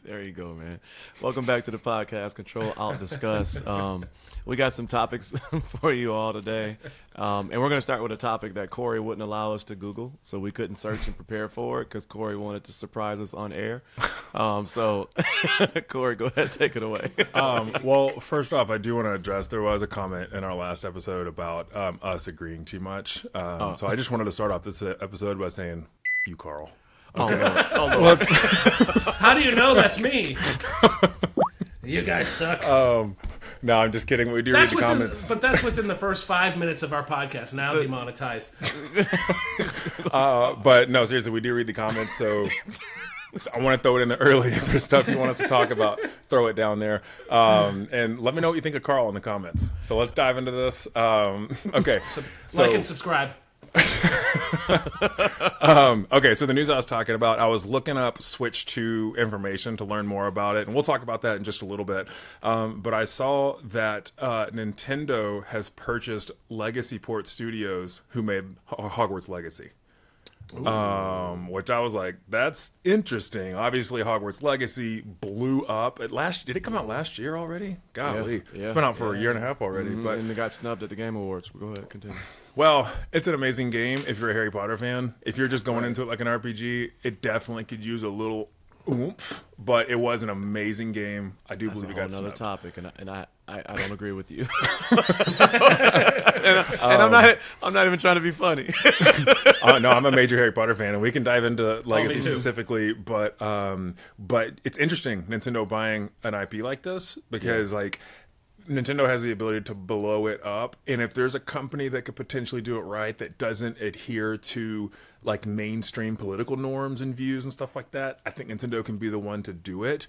There you go, man. Welcome back to the podcast, Ctrl+Alt+Discuss. We got some topics for you all today. And we're going to start with a topic that Corey wouldn't allow us to Google, so we couldn't search and prepare for it because Corey wanted to surprise us on air. So, Corey, go ahead, take it away. Well, first off, I do want to address there was a comment in our last episode about us agreeing too much. So I just wanted to start off this episode by saying, you, Carl. Okay. Oh, Lord. How do you know that's me? You guys suck. No, I'm just kidding. We do read the comments. But that's within the first 5 minutes of our podcast. Now demonetized. But no, seriously, we do read the comments. So I want to throw it in there early. If there's stuff you want us to talk about, throw it down there. And let me know what you think of Carl in the comments. So let's dive into this. Okay. Like and subscribe. Okay, so the news I was talking about, I was looking up Switch 2 information to learn more about it, and we'll talk about that in just a little bit. But I saw that Nintendo has purchased Legacy Port Studios, who made Hogwarts Legacy. Which I was like, that's interesting. Obviously, Hogwarts Legacy blew up at Did it come out last year already? Golly, it's been out for a year and a half already. But and it got snubbed at the Game Awards. Go ahead, continue. Well, it's an amazing game if you're a Harry Potter fan. If you're just going into it like an RPG, it definitely could use a little oomph. But it was an amazing game. I do believe it got another snubbed. topic, and I don't agree with you. and I'm not even trying to be funny. No, I'm a major Harry Potter fan, and we can dive into Legacy specifically. But it's interesting, Nintendo buying an IP like this, because like Nintendo has the ability to blow it up, and if there's a company that could potentially do it right that doesn't adhere to like mainstream political norms and views and stuff like that, I think Nintendo can be the one to do it,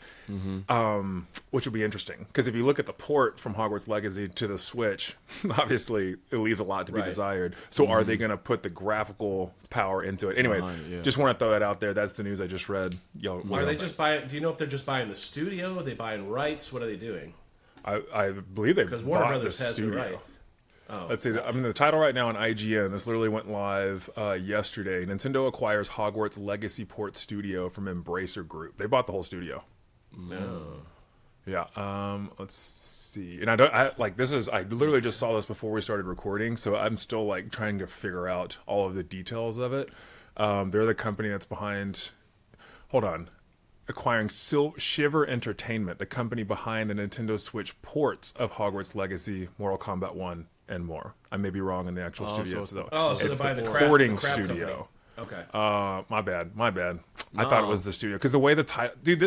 which would be interesting. Because if you look at the port from Hogwarts Legacy to the Switch, obviously it leaves a lot to be desired. So are they going to put the graphical power into it? Anyways, just want to throw that out there. That's the news I just read. Are they just buying? Do you know if they're just buying the studio? Are they buying rights? What are they doing? I believe they've because Warner bought Brothers the has the studio. rights. Oh, Let's see. I'm in the title right now on IGN. This literally went live yesterday. Nintendo acquires Hogwarts Legacy Port Studio from Embracer Group. They bought the whole studio. No. Yeah. Let's see. And I literally just saw this before we started recording, so I'm still like trying to figure out all of the details of it. They're the company that's behind. Hold on. Acquiring Shiver Entertainment, the company behind the Nintendo Switch ports of Hogwarts Legacy, Mortal Kombat 1, and more. I may be wrong in the actual studios, though. So it's they're buying the porting crap studio. Okay. My bad. I thought it was the studio. Because the way the title... Dude,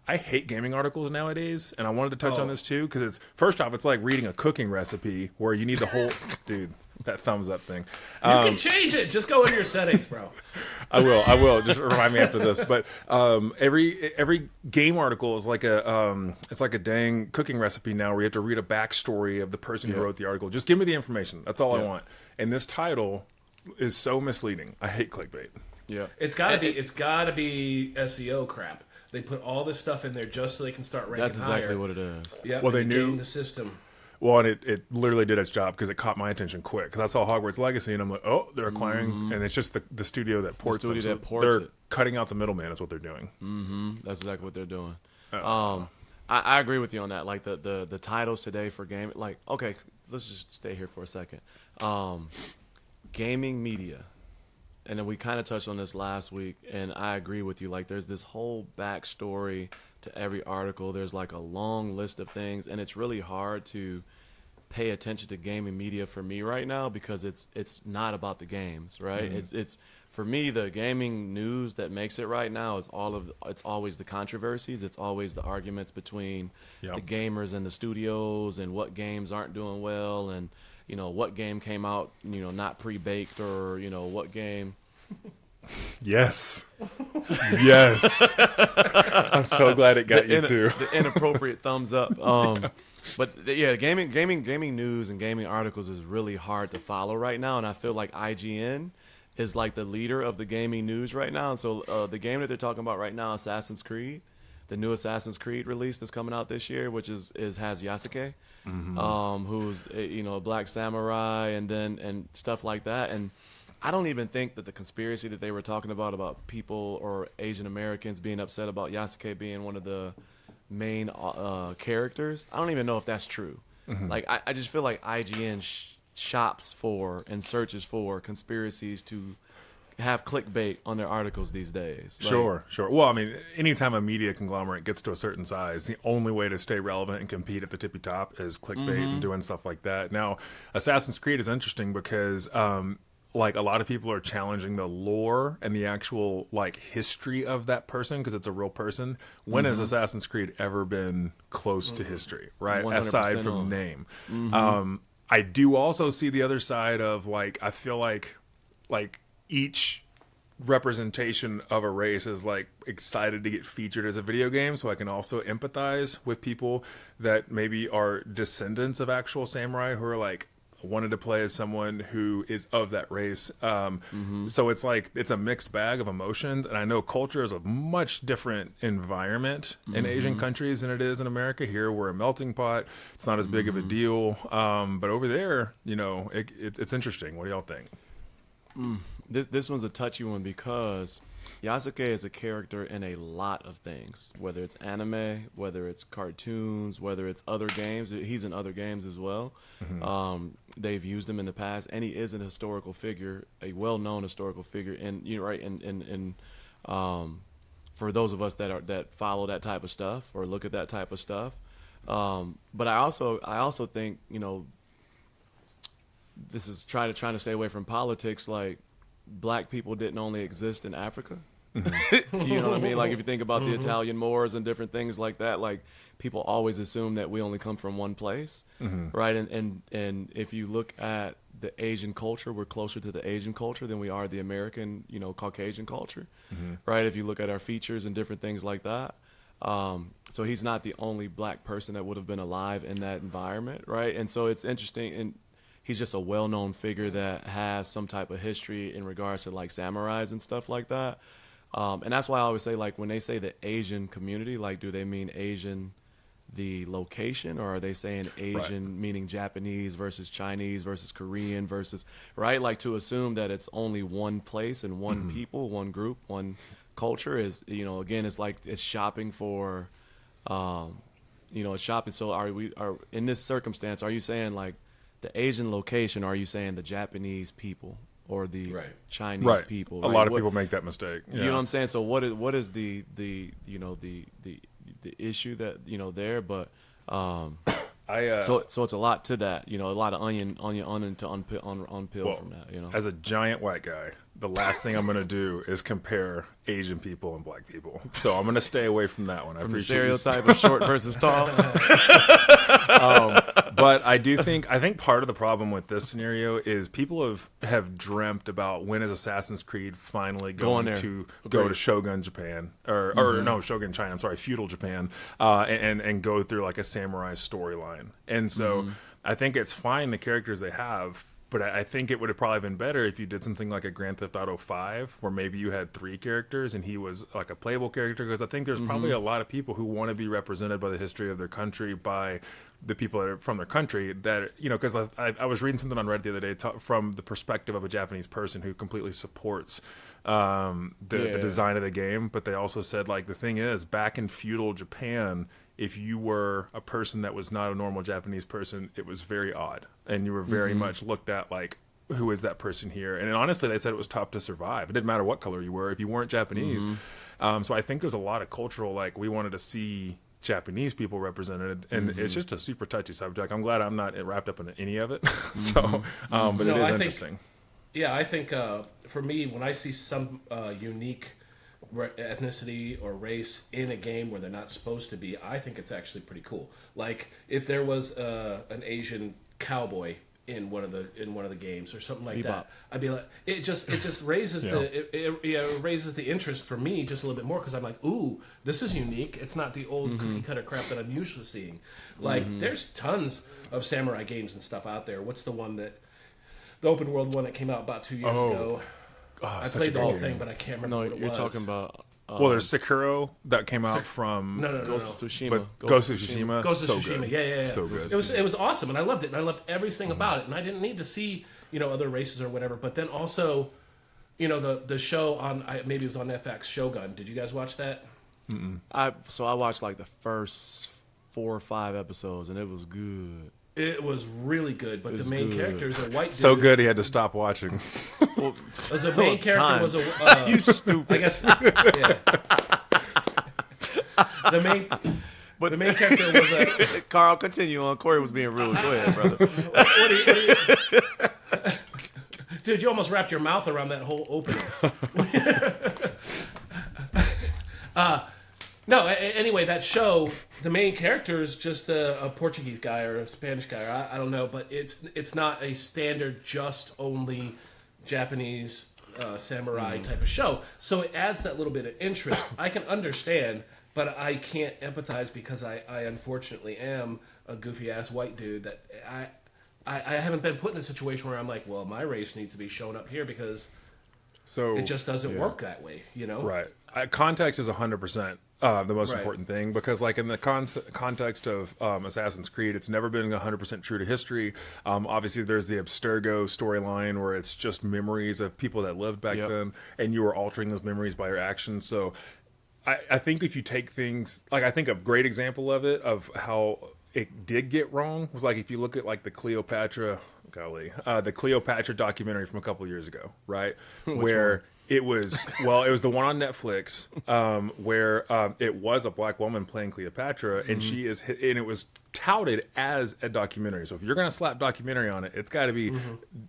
I hate gaming articles nowadays, and I wanted to touch on this, too, because it's... First off, it's like reading a cooking recipe where you need the whole... Dude, that thumbs up thing. You can change it. Just go into your settings, bro. I will. Just remind me after this. But every game article is like a dang cooking recipe now where you have to read a backstory of the person who wrote the article. Just give me the information. That's all I want. And this title is so misleading. I hate clickbait. Yeah, it's gotta be SEO crap. They put all this stuff in there just so they can start ranking that's exactly higher. what it is. Yeah. Well, they knew the system. Well, and it literally did its job because it caught my attention quick. Because I saw Hogwarts Legacy, and I'm like, oh, they're acquiring, and it's just the studio that ports them. So they're cutting out the middleman is what they're doing. That's exactly what they're doing. I agree with you on that. Like the titles today for game, like, okay, let's just stay here for a second. Gaming media. And then we kind of touched on this last week, and I agree with you. Like, there's this whole backstory to every article. There's like a long list of things, and it's really hard to pay attention to gaming media for me right now because it's not about the games, right? It's for me, the gaming news that makes it right now is it's always the controversies. It's always the arguments between the gamers and the studios, and what games aren't doing well, and what game came out not pre-baked, or what game. Yes. I'm so glad it got you too. The inappropriate thumbs up. But yeah, gaming news and gaming articles is really hard to follow right now, and I feel like IGN is like the leader of the gaming news right now. And so the game that they're talking about right now, Assassin's Creed, the new Assassin's Creed release that's coming out this year, which has Yasuke, who's a black samurai, and stuff like that. And I don't even think that the conspiracy that they were talking about people or Asian Americans being upset about Yasuke being one of the main characters, I don't even know if that's true. Like, I just feel like IGN shops for and searches for conspiracies to have clickbait on their articles these days. Like, Sure. Well, I mean, anytime a media conglomerate gets to a certain size, the only way to stay relevant and compete at the tippy top is clickbait and doing stuff like that. Now, Assassin's Creed is interesting because, like, a lot of people are challenging the lore and the actual, like, history of that person because it's a real person. When has Assassin's Creed ever been close to history, right? Aside from name. I do also see the other side of, like, I feel like each representation of a race is like excited to get featured as a video game, so I can also empathize with people that maybe are descendants of actual samurai who are like wanted to play as someone who is of that race. So it's like it's a mixed bag of emotions, and I know culture is a much different environment in Asian countries than it is in America. Here we're a melting pot, it's not as big of a deal, but over there, you know, it's interesting. What do y'all think? This one's a touchy one because Yasuke is a character in a lot of things, whether it's anime, whether it's cartoons, whether it's other games. He's in other games as well. They've used him in the past, and he is an historical figure, a well-known historical figure. And you know, right, and for those of us that follow that type of stuff or look at that type of stuff. But I also think, you know, this is trying to stay away from politics. Like, black people didn't only exist in Africa. You know what I mean? Like, if you think about the Italian Moors and different things like that, like, people always assume that we only come from one place, right? And if you look at the Asian culture, we're closer to the Asian culture than we are the American, you know, Caucasian culture, right? If you look at our features and different things like that. So he's not the only black person that would have been alive in that environment, right? And so it's interesting, and he's just a well-known figure that has some type of history in regards to like samurais and stuff like that. And that's why I always say, like, when they say the Asian community, like, do they mean Asian, the location, or are they saying Asian meaning Japanese versus Chinese versus Korean versus, right? Like, to assume that it's only one place and one people, one group, one culture is, you know, again, it's like it's shopping for, you know, it's shopping. So are in this circumstance, are you saying like the Asian location, or are you saying the Japanese people or the Chinese people? Right? A lot of people make that mistake. Yeah. You know what I'm saying? So what is the you know the issue that, you know, there? But so it's a lot to that, you know, a lot of onion to unpeel from that, you know. As a giant white guy, the last thing I'm going to do is compare Asian people and black people. So I'm going to stay away from that one. I appreciate the stereotype of short versus tall. But I think part of the problem with this scenario is people have dreamt about when is Assassin's Creed finally going to go to Shogun Japan or no, Shogun China, I'm sorry, feudal Japan, and go through like a samurai storyline. And so I think it's fine the characters they have, but I think it would have probably been better if you did something like a Grand Theft Auto 5, where maybe you had 3 characters and he was like a playable character, because I think there's probably a lot of people who want to be represented by the history of their country, by the people that are from their country, that, you know, because I was reading something on Reddit the other day from the perspective of a Japanese person who completely supports the design of the game, but they also said, like, the thing is, back in feudal Japan, if you were a person that was not a normal Japanese person, it was very odd. And you were very much looked at like, who is that person here? And honestly, they said it was tough to survive. It didn't matter what color you were if you weren't Japanese. So I think there's a lot of cultural, like, we wanted to see Japanese people represented, and it's just a super touchy subject. I'm glad I'm not wrapped up in any of it. But it is interesting. I think for me, when I see some unique ethnicity or race in a game where they're not supposed to be, I think it's actually pretty cool. Like, if there was an Asian cowboy in one of the games or something like that, I'd be like, it just raises it raises the interest for me just a little bit more, because I'm like, ooh, this is unique. It's not the old cookie cutter crap that I'm usually seeing. Like, there's tons of samurai games and stuff out there. What's the one that the open world one that came out about 2 years ago? I played the whole thing, but I can't remember what it was. You're talking about... well, there's Sekiro that came out from... No. Ghost of Tsushima. Ghost of Tsushima. Ghost of Tsushima, yeah. So good. It was awesome, and I loved it, and I loved everything about it, and I didn't need to see, you know, other races or whatever. But then also, You know, the show on, maybe it was on FX, Shogun. Did you guys watch that? I watched like the first 4 or 5 episodes, and it was good. It was really good, but the main character is a white dude. So good he had to stop watching. As a main character was a You stupid. I guess yeah. The main character was a Carl, continue on. Corey was being rude. Go ahead, brother. what do you dude, you almost wrapped your mouth around that whole opening. No, anyway, that show, the main character is just a Portuguese guy or a Spanish guy, or I don't know, but it's not a standard just only Japanese samurai type of show. So it adds that little bit of interest. I can understand, but I can't empathize because I unfortunately am a goofy ass white dude that I haven't been put in a situation where I'm like, well, my race needs to be shown up here because it just doesn't work that way, you know? Right. Context is 100% the most Right. important thing because, like, in the context of Assassin's Creed, it's never been 100% true to history. Obviously, there's the Abstergo storyline where it's just memories of people that lived back then, and you are altering those memories by your actions. So I think if you take things, like, I think a great example of it, of how it did get wrong, was like if you look at like the Cleopatra documentary from a couple years ago, right? Where it was the one on Netflix where it was a black woman playing Cleopatra, and and it was touted as a documentary. So if you're gonna slap documentary on it, it's got to be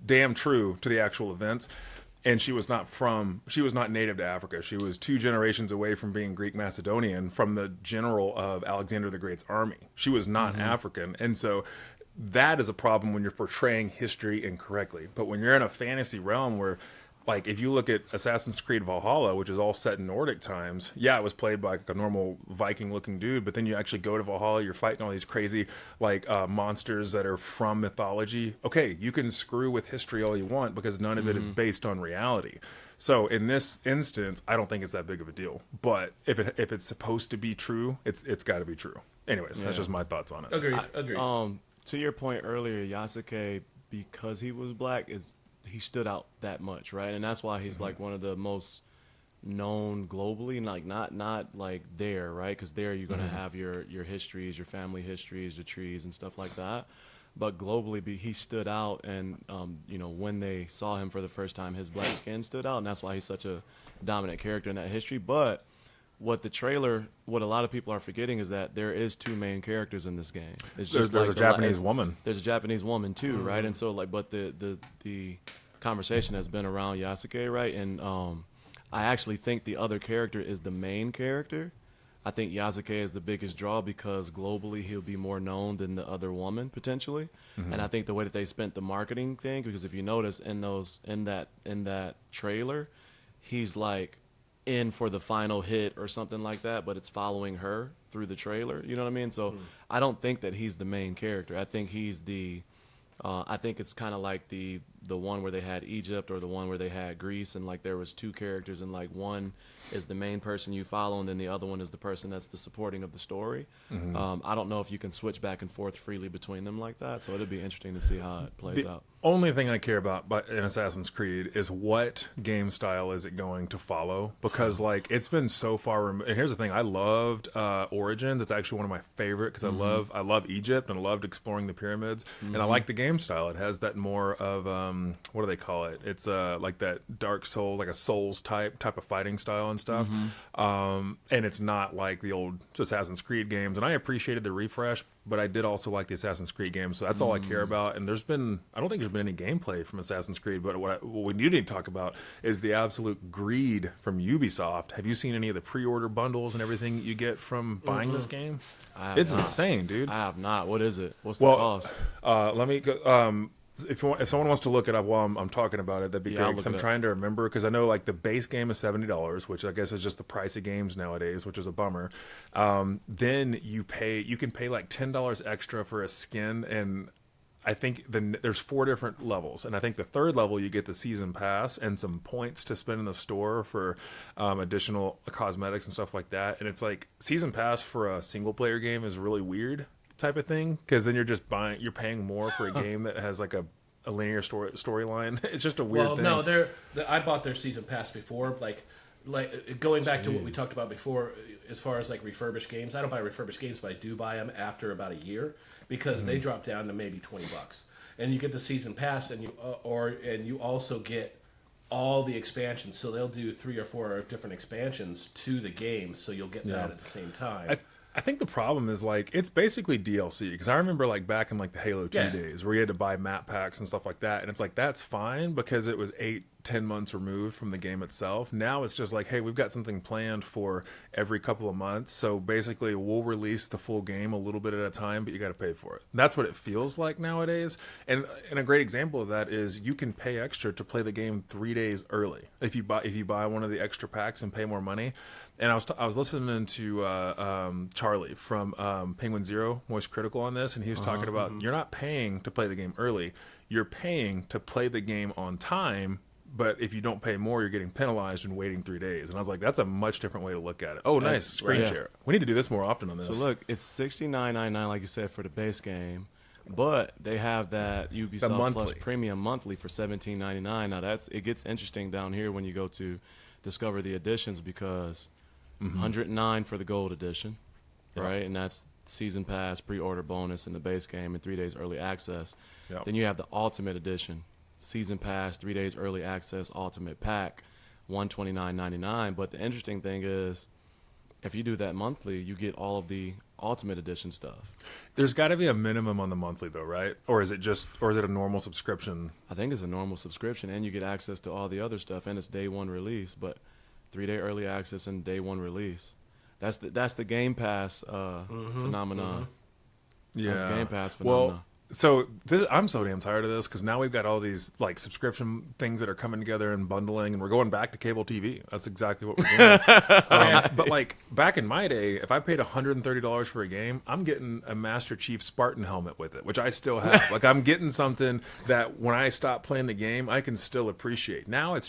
damn true to the actual events. And she was not native to Africa. She was 2 generations away from being Greek Macedonian, from the general of Alexander the Great's army. She was not African. And so that is a problem when you're portraying history incorrectly. But when you're in a fantasy realm where, like, if you look at Assassin's Creed Valhalla, which is all set in Nordic times, it was played by like a normal Viking-looking dude, but then you actually go to Valhalla, you're fighting all these crazy, like, monsters that are from mythology. Okay, you can screw with history all you want because none of it is based on reality. So in this instance, I don't think it's that big of a deal. But if it's supposed to be true, it's got to be true. Anyways, that's just my thoughts on it. Agreed. To your point earlier, Yasuke, because he was black, he stood out that much, right? And that's why he's like one of the most known globally, like not like there, right? Because there you're gonna have your histories, your family histories, your trees and stuff like that. But globally, he stood out, and when they saw him for the first time, his black skin stood out, and that's why he's such a dominant character in that history. But what a lot of people are forgetting is that there is 2 main characters in this game. It's just There's a Japanese woman. There's a Japanese woman too, right? And so but the conversation has been around Yasuke, right? And I actually think the other character is the main character. I think Yasuke is the biggest draw because globally he'll be more known than the other woman potentially. And I think the way that they spent the marketing thing, because if you notice in that trailer, he's like in for the final hit or something like that, but it's following her through the trailer. You know what I mean? So I don't think that he's the main character. I think he's I think it's kind of like the one where they had Egypt or the one where they had Greece, and like there was 2 characters, and like one is the main person you follow, and then the other one is the person that's the supporting of the story. I don't know if you can switch back and forth freely between them like that, so it'll be interesting to see how it plays out. Only thing I care about in Assassin's Creed is what game style is it going to follow, because like it's been so far and here's the thing, I loved Origins. It's actually one of my favorite because I love Egypt and I loved exploring the pyramids, and I like the game style. It has that more of what do they call it? It's like that Dark Soul, like a Souls type of fighting style and stuff. And it's not like the old Assassin's Creed games, and I appreciated the refresh, but I did also like the Assassin's Creed games, so that's all I care about. And I don't think there's been any gameplay from Assassin's Creed, but what we do need to talk about is the absolute greed from Ubisoft. Have you seen any of the pre-order bundles and everything you get from buying this game? It's insane, dude. I have not. What is it? What's the cost? Let me go. If someone wants to look it up while I'm talking about it, that'd be great. Because I'm trying to remember, because I know like the base game is $70, which I guess is just the price of games nowadays, which is a bummer. Then you can pay like $10 extra for a skin, and I think there's 4 different levels, and I think the 3rd level you get the season pass and some points to spend in the store for additional cosmetics and stuff like that. And it's like season pass for a single player game is really weird type of thing, because then you're paying more for a game that has like a a linear storyline. It's just a weird thing. Well, no, I bought their season pass before, like going back to what we talked about before, as far as like refurbished games. I don't buy refurbished games, but I do buy them after about a year because they drop down to maybe $20, and you get the season pass, and you also get all the expansions. So they'll do 3 or 4 different expansions to the game, so you'll get that at the same time. I think the problem is like it's basically DLC, because I remember like back in like the Halo 2 days where you had to buy map packs and stuff like that, and it's like that's fine because it was 8-10 months removed from the game itself. Now it's just like, hey, we've got something planned for every couple of months, so basically we'll release the full game a little bit at a time, but you got to pay for it. That's what it feels like nowadays. And a great example of that is you can pay extra to play the game 3 days early if you buy one of the extra packs and pay more money. And I was listening to Charlie from Penguin Zero, Moist Critical, on this, and he was talking about you're not paying to play the game early, you're paying to play the game on time, but if you don't pay more, you're getting penalized and waiting 3 days. And I was like, that's a much different way to look at it. Oh, nice. Screen share. We need to do this more often on this. So look, it's $69.99, like you said, for the base game, but they have that Ubisoft Plus Premium monthly for $17.99. Now it gets interesting down here when you go to discover the editions, because $109 for the gold edition, right? And that's season pass, pre-order bonus in the base game, and 3 days early access. Then you have the ultimate edition, season pass, 3 days early access, ultimate pack, $129.99. But the interesting thing is, if you do that monthly, you get all of the ultimate edition stuff. There's got to be a minimum on the monthly though, right? Or is it a normal subscription? I think it's a normal subscription, and you get access to all the other stuff, and it's day one release, but 3-day early access and day one release. That's the Game Pass phenomenon. Yeah, that's Game Pass phenomenon. Well, so I'm so damn tired of this, because now we've got all these like subscription things that are coming together and bundling, and we're going back to cable TV. That's exactly what we're doing. But like back in my day, if I paid $130 for a game, I'm getting a Master Chief Spartan helmet with it, which I still have. Like I'm getting something that when I stop playing the game, I can still appreciate. Now it's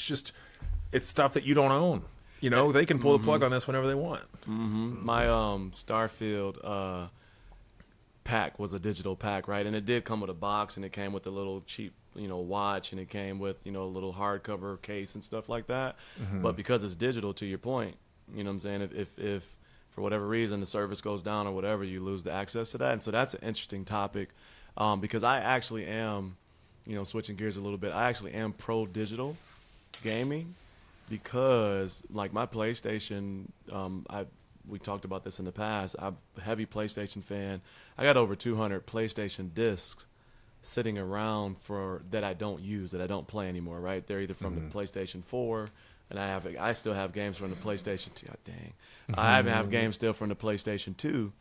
stuff that you don't own. You know, they can pull the plug on this whenever they want. My Starfield pack was a digital pack, right? And it did come with a box, and it came with a little cheap, watch, and it came with, a little hardcover case and stuff like that. But because it's digital, to your point, you know what I'm saying? If for whatever reason the service goes down or whatever, you lose the access to that. And so that's an interesting topic, because I actually am, switching gears a little bit, I actually am pro digital gaming. Because like my PlayStation, we talked about this in the past. I'm a heavy PlayStation fan. I got over 200 PlayStation discs sitting around that I don't use, that I don't play anymore. Right? They're either from the PlayStation 4, and I still have games from the PlayStation 2. God dang, I even have games still from the PlayStation 2,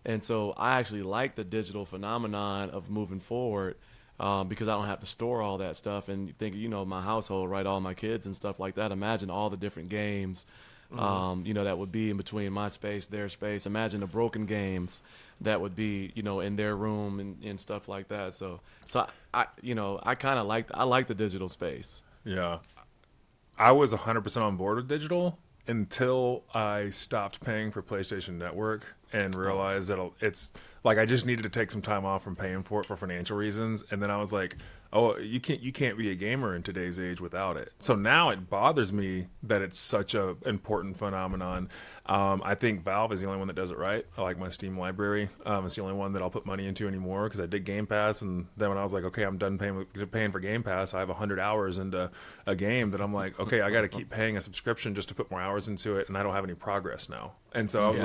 and so I actually like the digital phenomenon of moving forward. Because I don't have to store all that stuff, and think, my household, right, all my kids and stuff like that. Imagine all the different games, that would be in between my space, their space. Imagine the broken games that would be, in their room and stuff like that. So I kind of like the digital space. Yeah, I was 100% on board with digital until I stopped paying for PlayStation Network and realized that it's like I just needed to take some time off from paying for it for financial reasons. And then I was like, oh, you can't be a gamer in today's age without it. So now it bothers me that it's such a important phenomenon. I think Valve is the only one that does it right. I like my Steam library. It's the only one that I'll put money into anymore, because I did Game Pass. And then when I was like, okay, I'm done paying for Game Pass, I have 100 hours into a game that I'm like, okay, I got to keep paying a subscription just to put more hours into it, and I don't have any progress now. And so I was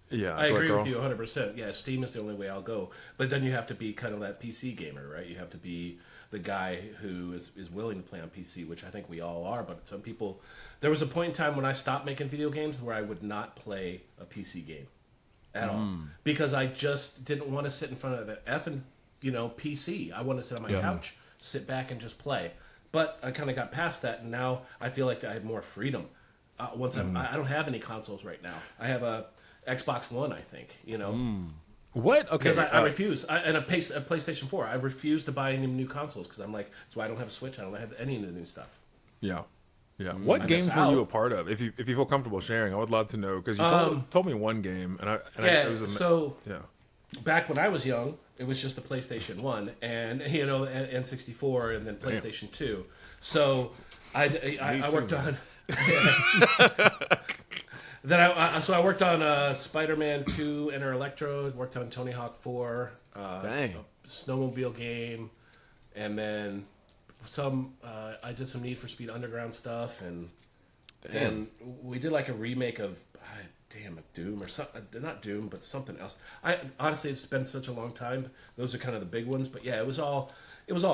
I agree with you 100%. Yeah, Steam is the only way I'll go. But then you have to be kind of that PC gamer, right? You have to be the guy who is willing to play on PC, which I think we all are. But some people, there was a point in time when I stopped making video games where I would not play a PC game at all, because I just didn't want to sit in front of an effing, PC. I want to sit on my couch, sit back and just play. But I kind of got past that, and now I feel like I have more freedom. I don't have any consoles right now. I have a Xbox One, I think, What? Okay. Because I refuse. And a PlayStation 4. I refuse to buy any new consoles, because I'm like, that's why I don't have a Switch. I don't have any of the new stuff. Yeah. Yeah. What games were you a part of? If you feel comfortable sharing, I would love to know, because you told me one game, and it was back when I was young, it was just the PlayStation 1 and, you know, N64 and then PlayStation 2. So I worked on... Then I worked on Spider-Man 2, Enter Electro, worked on Tony Hawk 4, a snowmobile game, and then I did some Need for Speed Underground stuff, and then we did like a remake of Doom or something, not Doom, but something else. Honestly, it's been such a long time. Those are kind of the big ones, but yeah, it was all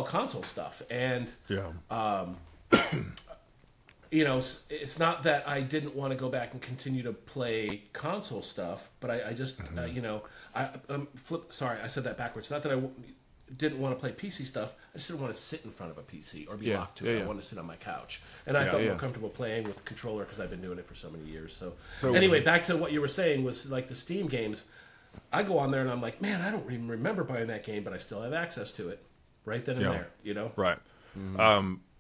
console stuff, and you know, it's not that I didn't want to go back and continue to play console stuff, but I just, you know, sorry, I said that backwards. Not that I didn't want to play PC stuff. I just didn't want to sit in front of a PC or be locked to it. I wanted to sit on my couch. And I felt more comfortable playing with the controller because I've been doing it for so many years. So anyway, back to what you were saying was like the Steam games. I go on there and I'm like, man, I don't even remember buying that game, but I still have access to it right then and there, you know? Right.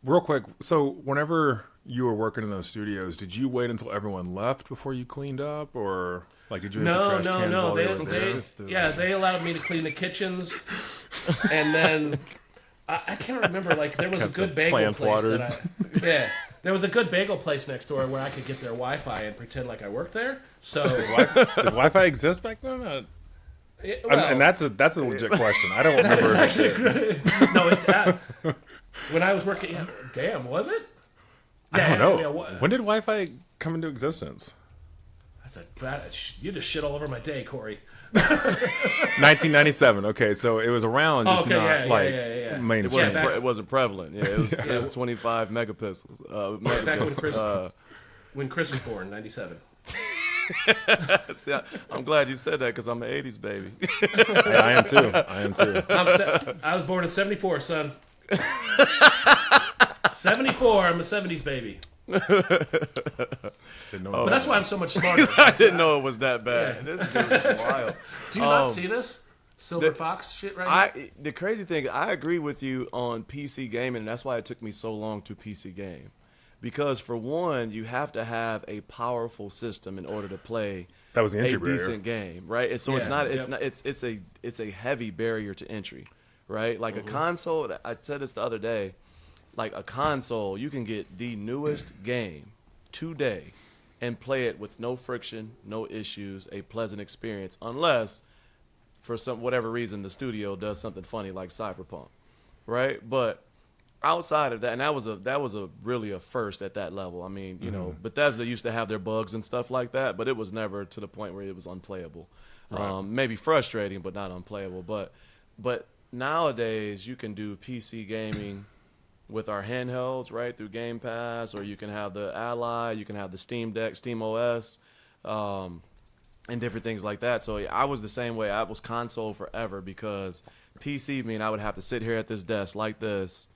Real quick, so whenever you were working in those studios, did you wait until everyone left before you cleaned up, or like did you have the trash cans while they were there? They allowed me to clean the kitchens, and then I can't remember. Like there was a good bagel place there was a good bagel place next door where I could get their Wi-Fi and pretend like I worked there. So did Wi-Fi exist back then? And that's a legit question. I don't remember. It's actually no. When I was working, was it? I don't know. When did Wi-Fi come into existence? You just shit all over my day, Corey. 1997. Okay, so it was around, just mainstream. It wasn't prevalent. Yeah, it was 25 megapixels. Back when Chris was born, 97. See, I'm glad you said that because I'm an 80s baby. Hey, I am too. I was born in 74, son. 74. I'm a 70s baby. But that's why I'm so much smarter. I didn't know it was that bad. Yeah. This dude is wild. Do you not see this Silver Fox shit right here? The crazy thing, I agree with you on PC gaming, and that's why it took me so long to PC game. Because for one, you have to have a powerful system in order to play that was the entry barrier. Decent game, right? And so it's a heavy barrier to entry, right? Like a console. I said this the other day. Like a console, you can get the newest game today and play it with no friction, no issues, a pleasant experience, unless for whatever reason the studio does something funny like Cyberpunk, right? But outside of that, and that was really a first at that level. I mean, you know, Bethesda used to have their bugs and stuff like that, but it was never to the point where it was unplayable. Right. Maybe frustrating, but not unplayable. But nowadays you can do PC gaming with our handhelds, right, through Game Pass, or you can have the Ally, you can have the Steam Deck, Steam OS, and different things like that. So I was the same way. I was console forever because PC mean I would have to sit here at this desk like this,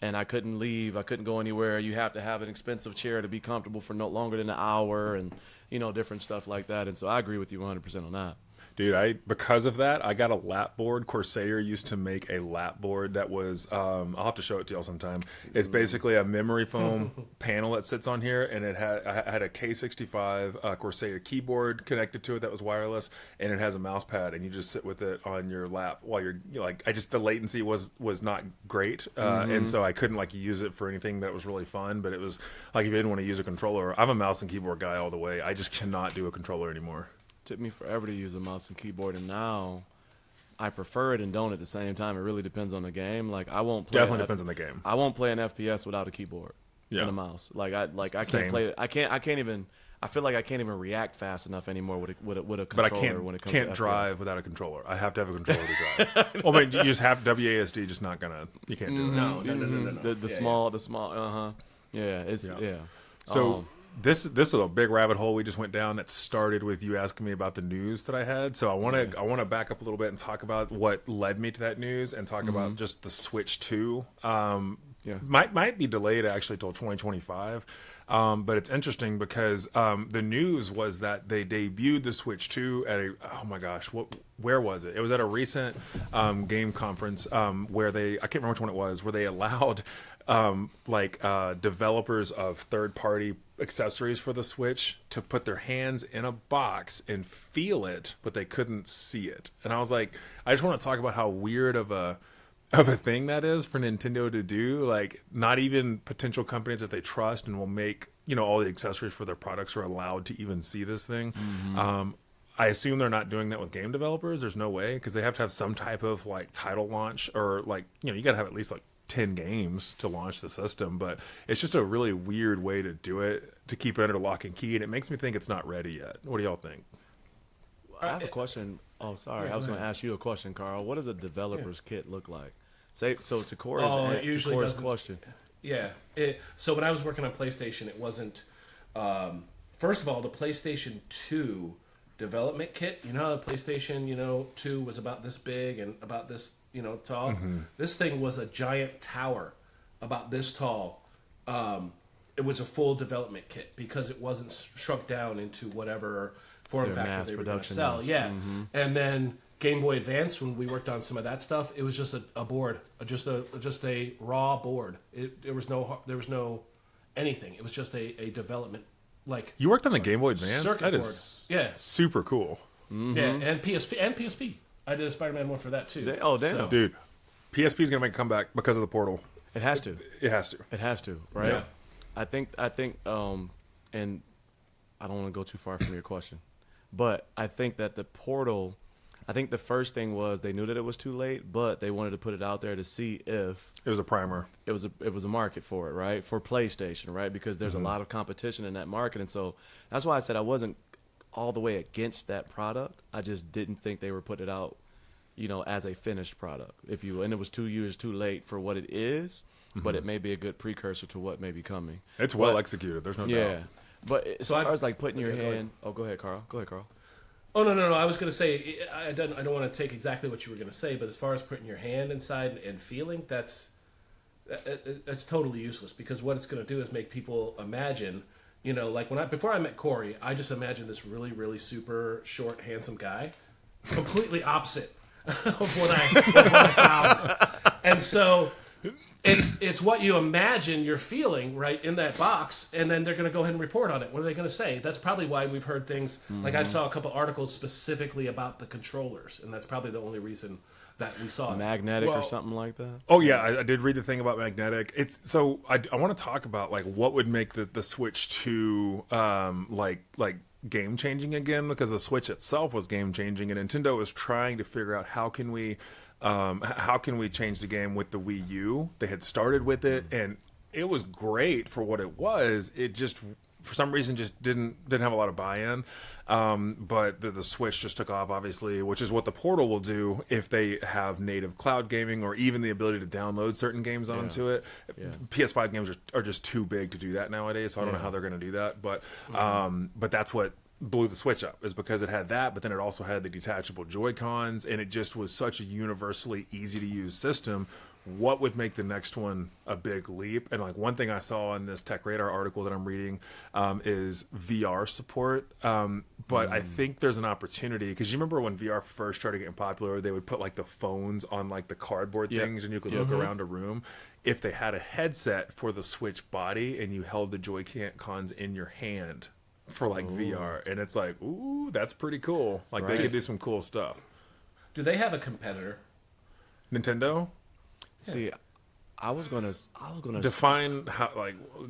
and I couldn't leave. I couldn't go anywhere. You have to have an expensive chair to be comfortable for no longer than an hour, and you know, different stuff like that. And so I agree with you 100% on that. Dude, because of that, I got a lap board. Corsair used to make a lap board that was, I'll have to show it to y'all sometime. It's basically a memory foam panel that sits on here, and I had a K65 Corsair keyboard connected to it that was wireless, and it has a mouse pad, and you just sit with it on your lap while you're like, the latency was not great, and so I couldn't use it for anything that was really fun, but it was like if you didn't want to use a controller. I'm a mouse and keyboard guy all the way. I just cannot do a controller anymore. Took me forever to use a mouse and keyboard, and now I prefer it and don't at the same time. It really depends on the game. Like I won't play definitely depends on the game. I won't play an FPS without a keyboard and a mouse. I can't play it. I can't even. I feel like I can't even react fast enough anymore with a controller. But I can't to drive without a controller. I have to have a controller to drive. Well, but you just have WASD. Just not gonna. You can't do it. No. The small. Yeah. So. This was a big rabbit hole we just went down that started with you asking me about the news that I had. So I want to back up a little bit and talk about what led me to that news and talk about just the Switch 2. Yeah. Might be delayed actually till 2025. But it's interesting because the news was that they debuted the Switch 2 at oh my gosh, where was it? It was at a recent game conference where I can't remember which one it was, where they allowed developers of third-party accessories for the Switch to put their hands in a box and feel it, but they couldn't see it. And I was like, I just want to talk about how weird of a thing that is for Nintendo to do. Like, not even potential companies that they trust and will make, all the accessories for their products are allowed to even see this thing. I assume they're not doing that with game developers. There's no way, because they have to have some type of title launch, or you got to have at least 10 games to launch the system. But it's just a really weird way to do it, to keep it under lock and key, and it makes me think it's not ready yet. What do y'all think? I have a question. Oh, sorry. I was going to ask you a question, Carl. What does a developer's kit look like? So to Corey's question. Yeah. So when I was working on PlayStation, it wasn't. First of all, the PlayStation 2 development kit. You know how the PlayStation 2 was about this big and about this tall. This thing was a giant tower, about this tall. It was a full development kit because it wasn't shrunk down into whatever form factor they were going to sell. Yeah, and then Game Boy Advance, when we worked on some of that stuff, it was just a board, just a raw board. There was no anything. It was just a development You worked on the Game Boy Advance. That board. is Yeah, super cool. Yeah, and PSP. I did a Spider-Man one for that too. Oh damn, So, Dude, PSP is gonna make a comeback because of the Portal. it has to. It has to. It has to, right? Yeah. I think, and I don't want to go too far from your question, but I think that the Portal. I think the first thing was they knew that it was too late, but they wanted to put it out there to see if It was a primer. it was a market for it, right? For PlayStation, right? Because there's a lot of competition in that market, and so that's why I said I wasn't all the way against that product. I just didn't think they were putting it out, as a finished product, if you will. And it was 2 years too late for what it is, but it may be a good precursor to what may be coming. It's well executed. There's no doubt. Yeah, but as far as putting your hand, go ahead, Carl. Go ahead, Carl. Oh no! I was going to say I don't want to take exactly what you were going to say, but as far as putting your hand inside and feeling, that's totally useless, because what it's going to do is make people imagine, before I met Corey, I just imagined this really, really super short, handsome guy, completely opposite of what I found, and so. It's what you imagine you're feeling right in that box, and then they're going to go ahead and report on it. What are they going to say? That's probably why we've heard things like I saw a couple articles specifically about the controllers, and that's probably the only reason that we saw Magnetic or something like that. Oh yeah, I did read the thing about magnetic. I want to talk about what would make the Switch 2 game changing again, because the Switch itself was game changing, and Nintendo was trying to figure out how can we change the game with the Wii U. They had started with it, and it was great for what it was. It just, for some reason, just didn't have a lot of buy-in. But the Switch just took off, obviously, which is what the Portal will do if they have native cloud gaming, or even the ability to download certain games onto it. Yeah. PS5 games are just too big to do that nowadays, so I don't know how they're going to do that. But that's what blew the Switch up, is because it had that, but then it also had the detachable Joy-Cons, and it just was such a universally easy to use system. What would make the next one a big leap? And one thing I saw in this Tech Radar article that I'm reading is VR support. But I think there's an opportunity, because you remember when VR first started getting popular, they would put the phones on the cardboard things, and you could look around a room. If they had a headset for the Switch body and you held the Joy-Cons in your hand for VR, and it's ooh, that's pretty cool. They could do some cool stuff. Do they have a competitor? Nintendo? See, I was gonna define how.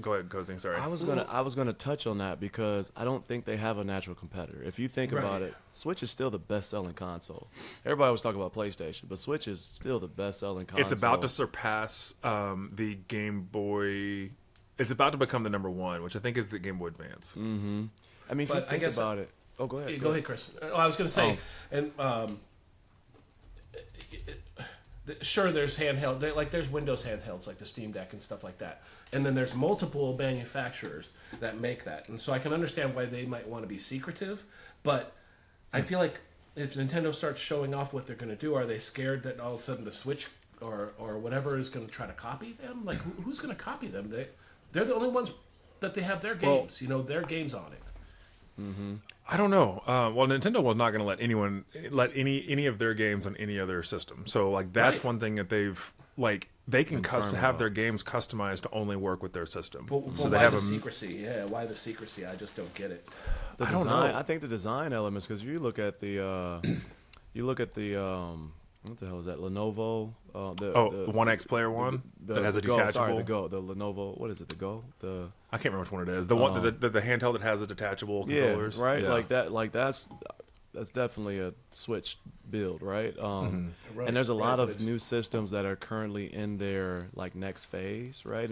Go ahead, Kozing. Sorry. I was gonna touch on that, because I don't think they have a natural competitor. If you think about it, Switch is still the best-selling console. Everybody was talking about PlayStation, but Switch is still the best-selling console. It's about to surpass the Game Boy. It's about to become the number one, which I think is the Game Boy Advance. Mm-hmm. I mean, if you think about it. Oh, go ahead. Go ahead, Chris. I was going to say, and sure, there's handheld. There's Windows handhelds like the Steam Deck and stuff like that, and then there's multiple manufacturers that make that, and so I can understand why they might want to be secretive, but I feel like if Nintendo starts showing off what they're going to do, are they scared that all of a sudden the Switch or whatever is going to try to copy them. Like who's going to copy them? They're the only ones that they have their games. Their games on it. Mm-hmm. I don't know. Well, Nintendo was not going to let anyone let any of their games on any other system. So like that's one thing that they've like they can have their games customized to only work with their system. So they have secrecy. Yeah, why the secrecy? I just don't get it. I don't know. I think the design elements, because you look at the what the hell is that? Lenovo. The One X Player one that has a detachable. Sorry, the Go. The Lenovo. What is it? The Go. I can't remember which one it is. The one, the handheld that has the detachable controllers. Yeah, right. Yeah. Like that. Like that's definitely a Switch build, right? And there's a lot of new systems that are currently in their like next phase, right?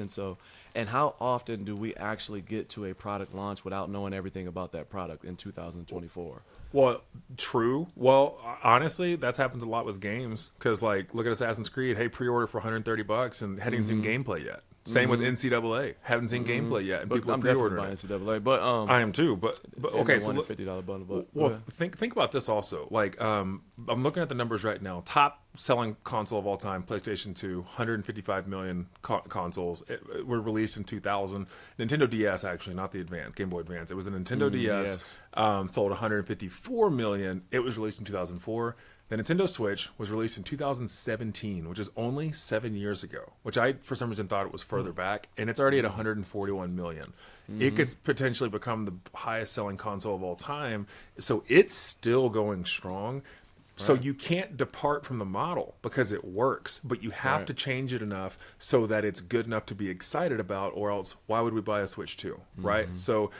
And how often do we actually get to a product launch without knowing everything about that product in 2024? Well, true. Well, honestly, that's happens a lot with games because, like, look at Assassin's Creed. Hey, pre-order for $130 and hadn't seen gameplay yet. Same with NCAA. Haven't seen gameplay yet, and people are pre-ordering it. NCAA, but I am too. But okay, so $50 bundle. Well, think about this also. Like, I'm looking at the numbers right now. Top selling console of all time, PlayStation 2, 155 million consoles. Were released in 2000. Nintendo DS, actually, not the Advance, Game Boy Advance. It was a Nintendo DS. Sold 154 million. It was released in 2004. The Nintendo Switch was released in 2017, which is only 7 years ago, which I, for some reason, thought it was further back, and it's already at 141 million. It could potentially become the highest selling console of all time, so it's still going strong. So you can't depart from the model because it works, but you have to change it enough so that it's good enough to be excited about, or else why would we buy a Switch 2, right? So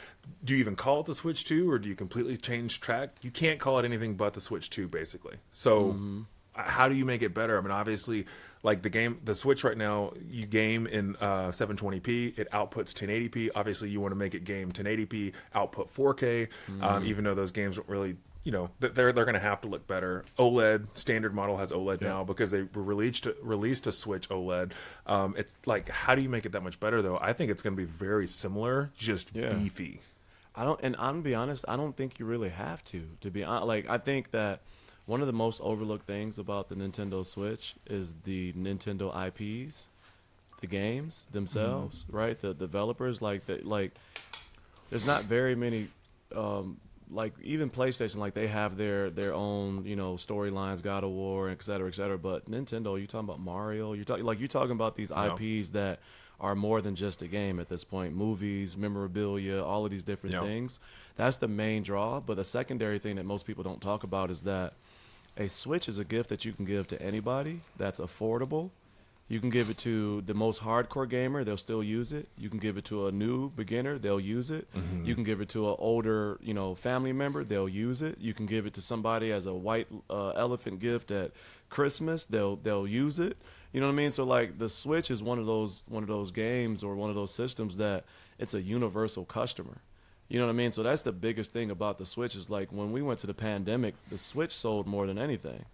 do you even call it the Switch 2, or do you completely change track? You can't call it anything but the Switch 2, basically. So how do you make it better? I mean, obviously, like the Switch right now, you game in 720p, it outputs 1080p. Obviously, you want to make it game 1080p, output 4K, even though those games don't really... they're going to have to look better. OLED standard model has OLED now because they released a Switch OLED. It's like, how do you make it that much better though? I think it's going to be very similar, just beefy. I'm gonna be honest. I don't think you really have to be honest. Like, I think that one of the most overlooked things about the Nintendo Switch is the Nintendo IPs, the games themselves, right? The developers, there's not very many. Like even PlayStation, like they have their own, storylines, God of War, et cetera, but Nintendo, you talking about Mario, you're talking about these IPs that are more than just a game at this point. Movies, memorabilia, all of these different things. That's the main draw. But the secondary thing that most people don't talk about is that a Switch is a gift that you can give to anybody that's affordable. You can give it to the most hardcore gamer, they'll still use it. You can give it to a new beginner, they'll use it. You can give it to an older, family member, they'll use it. You can give it to somebody as a white elephant gift at Christmas, they'll use it. You know what I mean? So like the Switch is one of those games or one of those systems that it's a universal customer. You know what I mean? So that's the biggest thing about the Switch is like when we went to the pandemic, the Switch sold more than anything.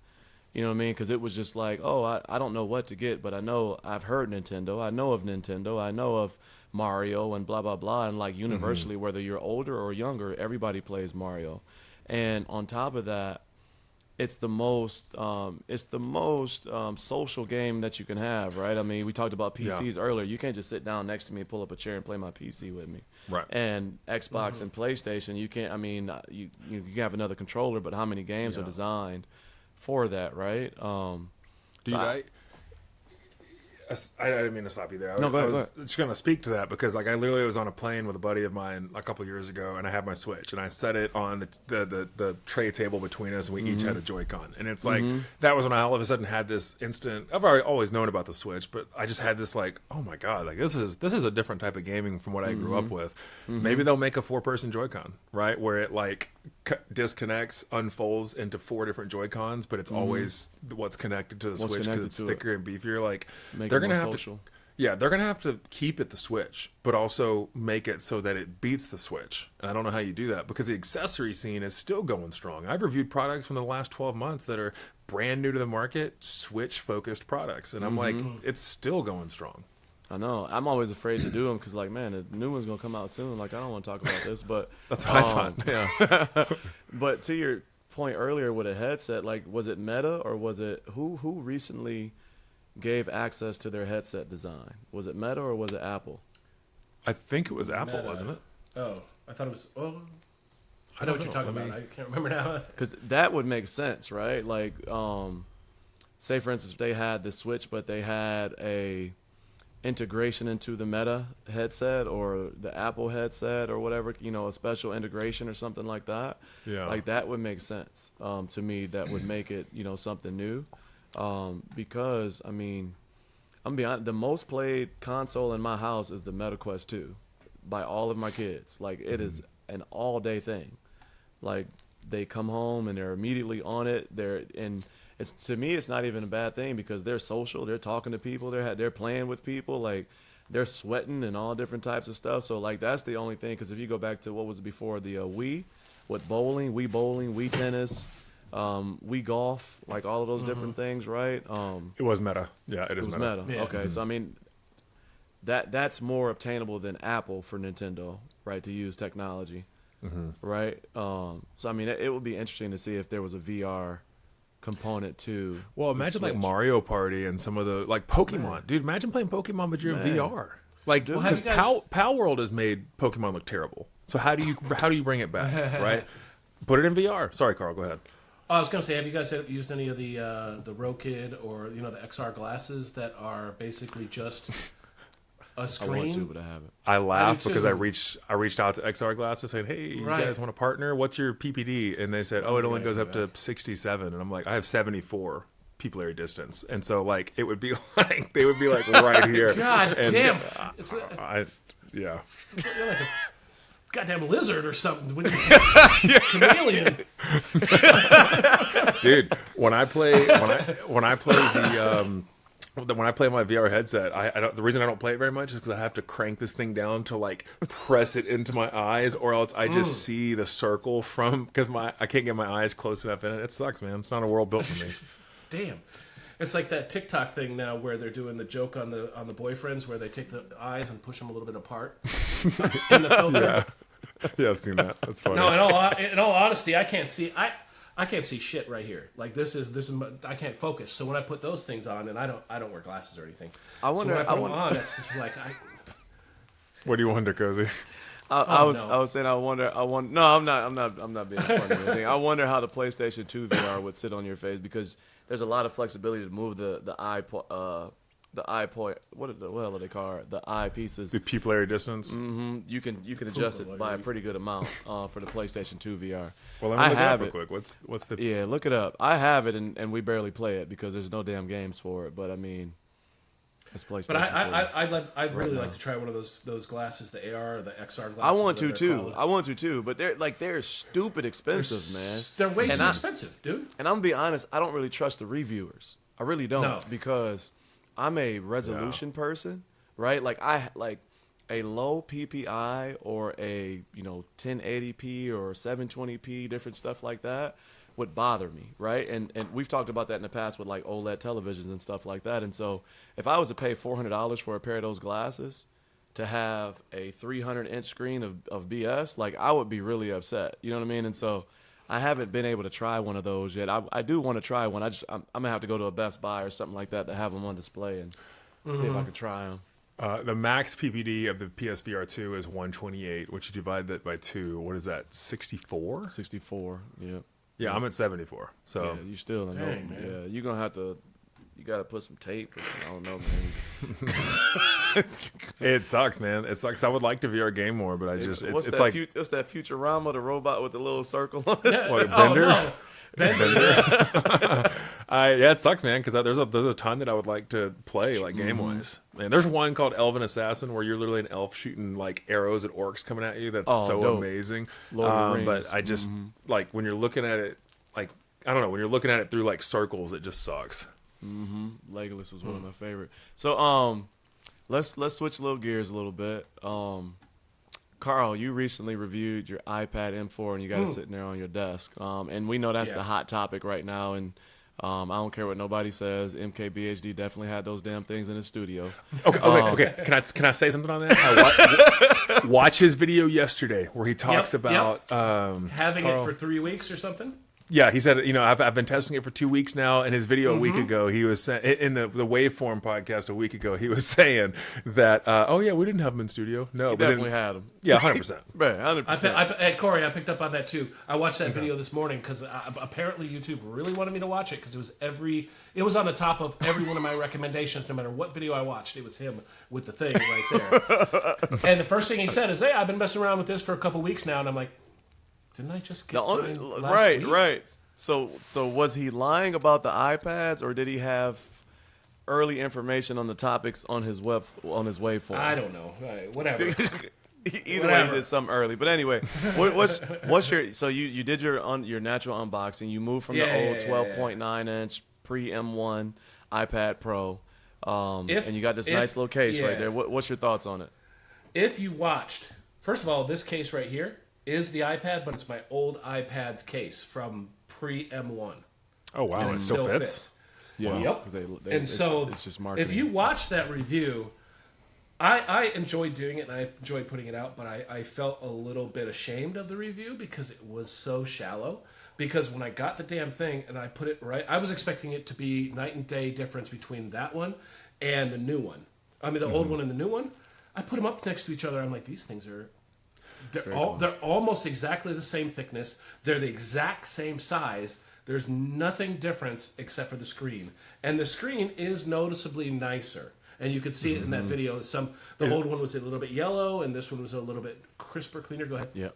You know what I mean? Because it was just like, I don't know what to get, but I know I've heard Nintendo. I know of Nintendo. I know of Mario and blah, blah, blah. And like universally, whether you're older or younger, everybody plays Mario. And on top of that, it's the most social game that you can have, right? I mean, we talked about PCs earlier. You can't just sit down next to me and pull up a chair and play my PC with me. Right. And Xbox and PlayStation, you can't. I mean, you have another controller, but how many games are designed for that, right? I didn't mean to stop you there. No, I was just going to speak to that because, like, I literally was on a plane with a buddy of mine a couple years ago, and I had my Switch, and I set it on the tray table between us, and we each had a Joy-Con. And it's like, that was when I all of a sudden had this instant, I've already always known about the Switch, but I just had this like, oh my God, like this is a different type of gaming from what I grew up with. Maybe they'll make a 4-person Joy-Con, right? Where it like disconnects, unfolds into 4 different Joy-Cons, but it's always what's connected to the Switch because it's thicker and beefier. Like, they're gonna have to, they're gonna have to keep it the Switch, but also make it so that it beats the Switch. And I don't know how you do that because the accessory scene is still going strong. I've reviewed products from the last 12 months that are brand new to the market, Switch focused products, and I'm like, it's still going strong. I know. I'm always afraid to do them because, like, man, the new one's gonna come out soon. Like, I don't want to talk about this, but that's what I thought. Yeah. But to your point earlier with a headset, like, was it Meta or was it who recently gave access to their headset design? Was it Meta or was it Apple? I think it was Apple, Meta. wasn't it? Oh, I thought it was. Oh, I know what you're talking about. I can't remember now. Because that would make sense, right? Like, say for instance, if they had the Switch, but they had a integration into the Meta headset or the Apple headset or whatever, a special integration or something like that. Yeah. Like that would make sense to me. That would make it, something new. Because I mean, I'm gonna be honest, the most played console in my house is the Meta Quest 2 by all of my kids. Like it is an all day thing. Like they come home and they're immediately on it. It's to me, it's not even a bad thing because they're social. They're talking to people. They're playing with people. Like they're sweating and all different types of stuff. So like that's the only thing. Because if you go back to what was before the Wii, Wii tennis, Wii golf, like all of those different things, right? It was Meta. Yeah, it is Meta. Yeah. Okay, so I mean, that's more obtainable than Apple for Nintendo, right? To use technology, right? So I mean, it would be interesting to see if there was a VR component to. Well, imagine like Mario Party and some of the like Pokemon, dude. Imagine playing Pokemon but you're in VR. Like, because Pal World has made Pokemon look terrible. So how do you bring it back, right? Put it in VR. Sorry, Carl. Go ahead. I was going to say, have you guys used any of the Rokid or the XR glasses that are basically just a screen? I want to, but I haven't. I laughed because I reached out to XR Glasses saying, "Hey, you guys want to partner? What's your PPD?" And they said, "Oh, it only goes up to 67." And I'm like, "I have 74 pupillary distance," and so like it would be like they would be like right here. God and damn! Yeah. You're like a goddamn lizard or something with your chameleon. Dude, when I play when I play my VR headset, the reason I don't play it very much is because I have to crank this thing down to like press it into my eyes, or else I just see the circle because I can't get my eyes close enough in it. It sucks, man. It's not a world built for me. Damn. It's like that TikTok thing now where they're doing the joke on the boyfriends where they take the eyes and push them a little bit apart in the filter. Yeah, I've seen that. That's funny. No, in all honesty, I can't see shit right here. Like this is I can't focus. So when I put those things on, and I don't wear glasses or anything. I wonder. So when I put them on, it's just like What do you wonder, Cozy? I was saying I wonder. No, I'm not being funny or anything. I wonder how the PlayStation 2 VR would sit on your face because there's a lot of flexibility to move the eye what the hell are they called? The eye pieces. The pupillary distance. Mm-hmm. You can adjust it by a pretty good amount for the PlayStation 2 VR. Well, let me look it up real quick. What's the? Yeah, look it up. I have it and we barely play it because there's no damn games for it. But I mean, it's PlayStation. But I'd really like to try one of those glasses, the AR or the XR glasses. I want to too. But they're stupid expensive, man. They're way too expensive, dude. And I'm gonna be honest, I don't really trust the reviewers. I really don't because I'm a resolution person, right? Like a low PPI or a 1080p or 720p, different stuff like that would bother me, right? And we've talked about that in the past with like OLED televisions and stuff like that. And so if I was to pay $400 for a pair of those glasses to have a 300-inch screen of BS, like I would be really upset. You know what I mean? And so I haven't been able to try one of those yet. I do want to try one. I'm gonna have to go to a Best Buy or something like that to have them on display and see if I can try them. The max PPD of the PSVR 2 is 128, which you divide that by 2. What is that? 64? 64. Yeah. Yeah, I'm at 74. So yeah, you still in hope. Yeah, you're gonna have to. You gotta put some tape. I don't know, man. It sucks, man. It sucks. I would like to VR game more, but it's like it's that Futurama, the robot with the little circle on it. What, Bender? Oh, no. Bender. Yeah, it sucks, man. Because there's a ton that I would like to play, like game wise. Man, there's one called Elven Assassin where you're literally an elf shooting like arrows at orcs coming at you. That's so dope. Amazing. But I just like when you're looking at it, like I don't know, when you're looking at it through like circles, it just sucks. Legolas was one of my favorite. So let's switch little gears a little bit. Carl, you recently reviewed your iPad M4 and you got it sitting there on your desk. And we know that's the hot topic right now. And I don't care what nobody says. MKBHD definitely had those damn things in his studio. Okay. Can I say something on that? Watch his video yesterday where he talks about having it for 3 weeks or something. Yeah, he said, I've been testing it for 2 weeks now. In his video a week ago, he was in the Waveform podcast a week ago, he was saying that, oh yeah, we didn't have him in studio. No, He but definitely had him. Yeah, 100%. Man, 100%. Corey, I picked up on that too. I watched that video this morning because apparently YouTube really wanted me to watch it because it was on the top of every one of my recommendations. No matter what video I watched, it was him with the thing right there. And the first thing he said is, "Hey, I've been messing around with this for a couple weeks now," and I'm like, didn't I just get last week? Right. So was he lying about the iPads, or did he have early information on the topics on his waveform? I don't know. Whatever. Either way, he did something early. But anyway, what's your? So you did your natural unboxing. You moved from the old 12.9 inch pre M1 iPad Pro, and you got this nice little case right there. What's your thoughts on it? If you watched, first of all, this case right here is the iPad, but it's my old iPad's case from pre M1. Oh wow, and it still fits. Yeah. Yep. It's just marketing. If you watch that review, I enjoyed doing it and I enjoyed putting it out, but I felt a little bit ashamed of the review because it was so shallow. Because when I got the damn thing and I put it right, I was expecting it to be night and day difference between that one and the new one. I mean, the old one and the new one. I put them up next to each other. I'm like, these things are. They're almost exactly the same thickness. They're the exact same size. There's nothing different except for the screen. And the screen is noticeably nicer. And you could see it in that video. The old one was a little bit yellow, and this one was a little bit crisper, cleaner. Go ahead. Yeah.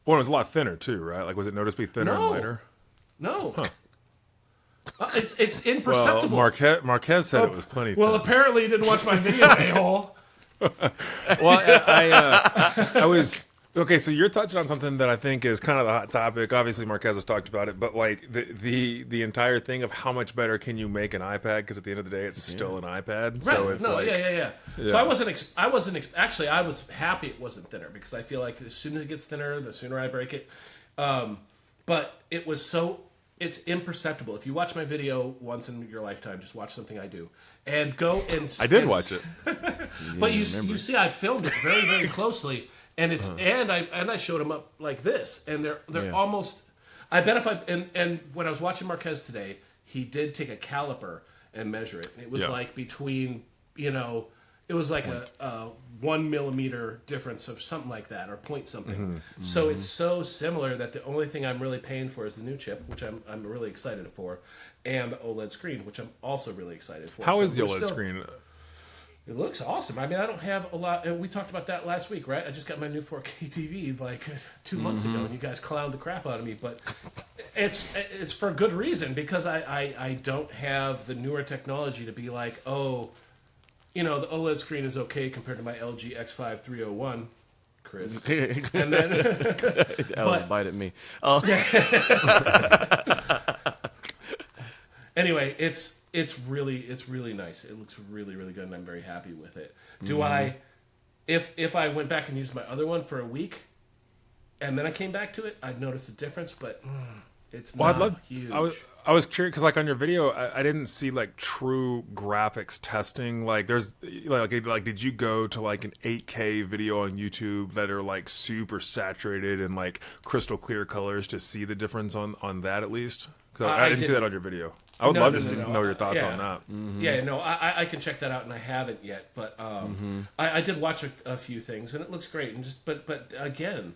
Well, it was a lot thinner too, right? Like, was it noticeably thinner and lighter? No. Huh. It's imperceptible. Well, Marquez said it was plenty thin. Well, apparently you didn't watch my video, a-hole. Well, I was okay. So you're touching on something that I think is kind of the hot topic. Obviously, Marquez has talked about it, but like the entire thing of how much better can you make an iPad? Because at the end of the day, it's still an iPad. Right. So it's yeah. So I wasn't. Actually, I was happy it wasn't thinner because I feel like as soon as it gets thinner, the sooner I break it. But it was so. It's imperceptible. If you watch my video once in your lifetime, just watch something I do, and go and. I did watch it, but you see, I filmed it very, very closely, and it's and I showed them up like this, and they're almost. I bet if and when I was watching Marquez today, he did take a caliper and measure it. It was like between it was like a 1 millimeter difference of something like that, or point something. So it's so similar that the only thing I'm really paying for is the new chip, which I'm really excited for, and the OLED screen, which I'm also really excited for. How is the OLED screen? It looks awesome. I mean, I don't have a lot. And we talked about that last week, right? I just got my new 4K TV like 2 months ago, and you guys clowned the crap out of me. But it's for good reason, because I don't have the newer technology to be like, oh, the OLED screen is okay compared to my LG X5 301, Chris. And then that was bite at me. Anyway, it's really nice. It looks really, really good, and I'm very happy with it. Do I, if I went back and used my other one for a week, and then I came back to it, I'd notice a difference, but it's not huge. I was curious because, like, on your video, I didn't see like true graphics testing. Like, there's like did you go to like an 8K video on YouTube that are like super saturated and like crystal clear colors to see the difference on that at least? Because I didn't see that on your video. I would love to know your thoughts on that. Yeah, no, I can check that out, and I haven't yet, but I did watch a few things, and it looks great. And but again,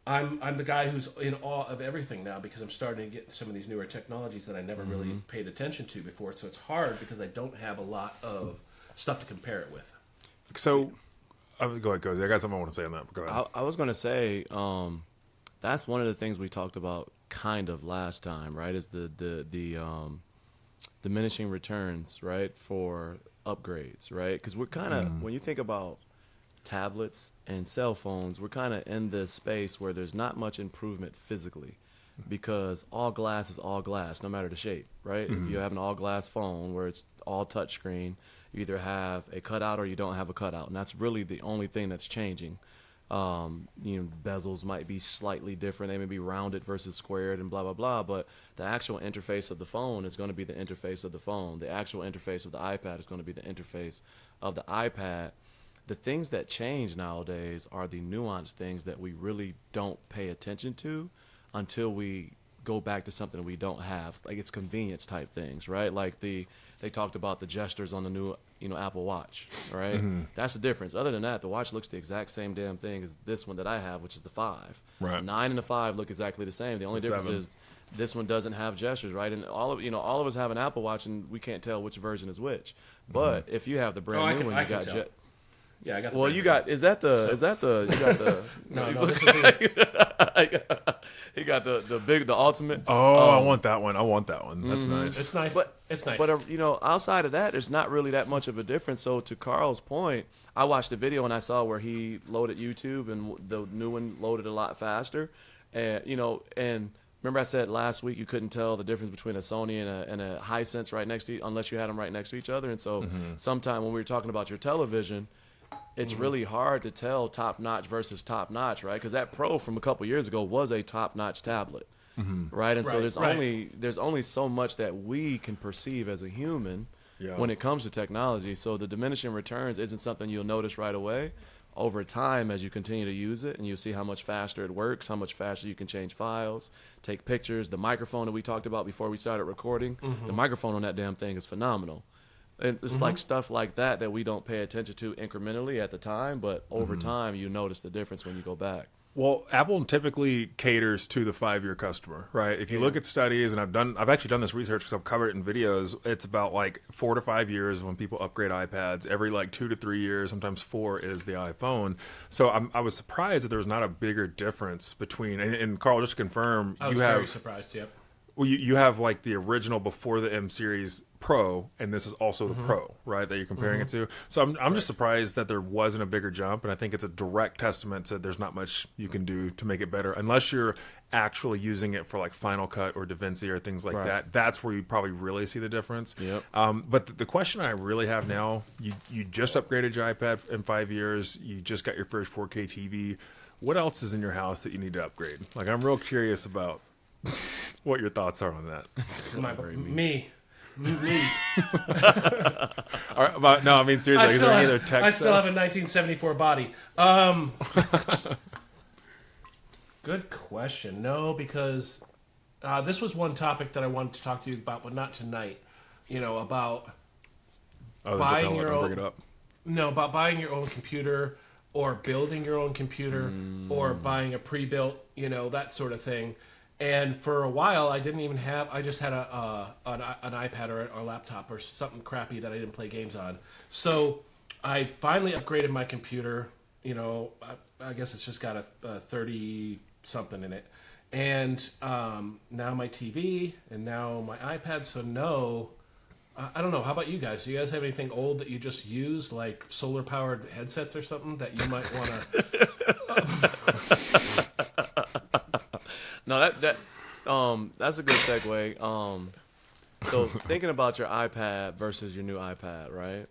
I'm the guy who's in awe of everything now because I'm starting to get some of these newer technologies that I never really paid attention to before. So it's hard because I don't have a lot of stuff to compare it with. So, go ahead, Cozy. I got something I want to say on that. Go ahead. I was going to say that's one of the things we talked about kind of last time, right? Is the diminishing returns, right, for upgrades, right? Because we're kind of when you think about tablets and cell phones, we're kind of in this space where there's not much improvement physically because all glass is all glass, no matter the shape, right? If you have an all glass phone where it's all touchscreen, you either have a cutout or you don't have a cutout, and that's really the only thing that's changing. Bezels might be slightly different. They may be rounded versus squared and blah, blah, blah, but the actual interface of the phone is going to be the interface of the phone. The actual interface of the iPad is going to be the interface of the iPad. The things that change nowadays are the nuanced things that we really don't pay attention to until we go back to something we don't have. Like it's convenience type things, right? Like they talked about the gestures on the new, Apple Watch, right? Mm-hmm. That's the difference. Other than that, the watch looks the exact same damn thing as this one that I have, which is the 5. Right. 9 and the 5 look exactly the same. The only difference 7. is this one doesn't have gestures, right? And all of us have an Apple Watch, and we can't tell which version is which. But if you have the brand new one, you got tell. Yeah, I got. Well, you got. Is that the? You got the. No. This is the, he got the ultimate. Oh, I want that one. That's nice. it's nice. It's nice. But outside of that, there's not really that much of a difference. So to Carl's point, I watched the video and I saw where he loaded YouTube, and the new one loaded a lot faster. And and remember I said last week you couldn't tell the difference between a Sony and a Hisense right next to unless you had them right next to each other. And so sometime when we were talking about your television, it's really hard to tell top-notch versus top-notch, right? Because that Pro from a couple years ago was a top-notch tablet, right? And so there's only so much that we can perceive as a human when it comes to technology. So the diminishing returns isn't something you'll notice right away. Over time, as you continue to use it, and you'll see how much faster it works, how much faster you can change files, take pictures. The microphone that we talked about before we started recording, the microphone on that damn thing is phenomenal. And it's like stuff like that we don't pay attention to incrementally at the time, but over time you notice the difference when you go back. Well, Apple typically caters to the 5-year customer, right? If you look at studies, and I've actually done this research because I've covered it in videos. It's about like 4 to 5 years when people upgrade iPads. Every like 2 to 3 years, sometimes 4 is the iPhone. So I was surprised that there was not a bigger difference between. And Carl, just to confirm, I was very surprised. Yep. Well, you have like the original before the M series Pro, and this is also the Pro, right? That you're comparing it to. So I'm just surprised that there wasn't a bigger jump, and I think it's a direct testament to there's not much you can do to make it better unless you're actually using it for like Final Cut or DaVinci or things like that. That's where you probably really see the difference. Yep. But the question I really have now, you just upgraded your iPad in 5 years. You just got your first 4K TV. What else is in your house that you need to upgrade? Like I'm real curious about what your thoughts are on that. Me. All right, but no, I mean seriously, is there any other tech I still stuff? have a 1974 body. Good question. No, because this was one topic that I wanted to talk to you about, but not tonight. About buying your own. Bring it up. No, about buying your own computer or building your own computer or buying a pre-built, that sort of thing. And for a while, I didn't even have. I just had an iPad or a laptop or something crappy that I didn't play games on. So I finally upgraded my computer. I guess it's just got a 30-something in it, and now my TV and now my iPad. So no, I don't know. How about you guys? Do you guys have anything old that you just use, like solar-powered headsets or something that you might want to? No, that's a good segue. So thinking about your iPad versus your new iPad, right?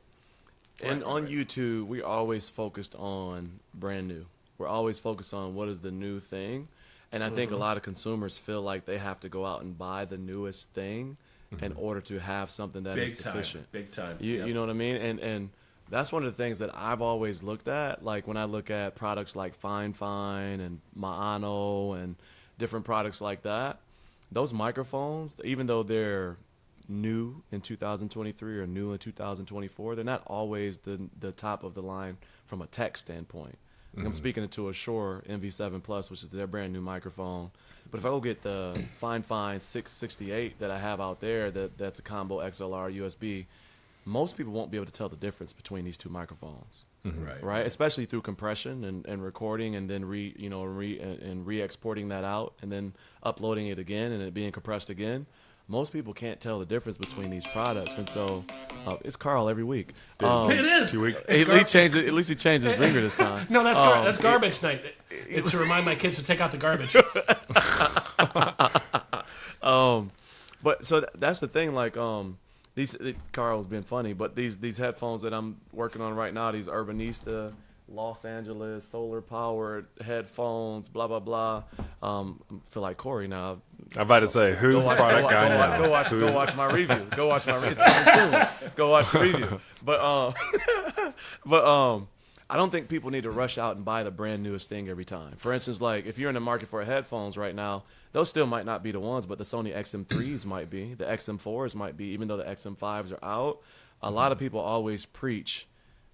And on YouTube, we're always focused on brand new. We're always focused on what is the new thing. And I think a lot of consumers feel like they have to go out and buy the newest thing in order to have something that is sufficient. Big time. You know what I mean? And that's one of the things that I've always looked at. Like when I look at products like Fine and Maano and different products like that, those microphones, even though they're new in 2023 or new in 2024, they're not always the top of the line from a tech standpoint. Like I'm speaking to a Shure MV7 Plus, which is their brand new microphone. But if I go get the Fine 668 that I have out there, that's a combo XLR USB, most people won't be able to tell the difference between these two microphones. Right, especially through compression and recording, and then re-exporting that out, and then uploading it again, and it being compressed again. Most people can't tell the difference between these products, and so it's Carl every week. It is. At least he changed his ringer this time. No, that's garbage night. It's to remind my kids to take out the garbage. But so that's the thing. Like Carl's been funny, but these headphones that I'm working on right now, these Urbanista Los Angeles solar powered headphones, blah blah blah. I feel like Corey now. I'm about to say, who's the product guy now? Go watch my review. Go watch my review. It's coming soon. Go watch the review. But I don't think people need to rush out and buy the brand newest thing every time. For instance, like if you're in the market for headphones right now, those still might not be the ones, but the Sony XM3s might be, the XM4s might be, even though the XM5s are out. A lot of people always preach,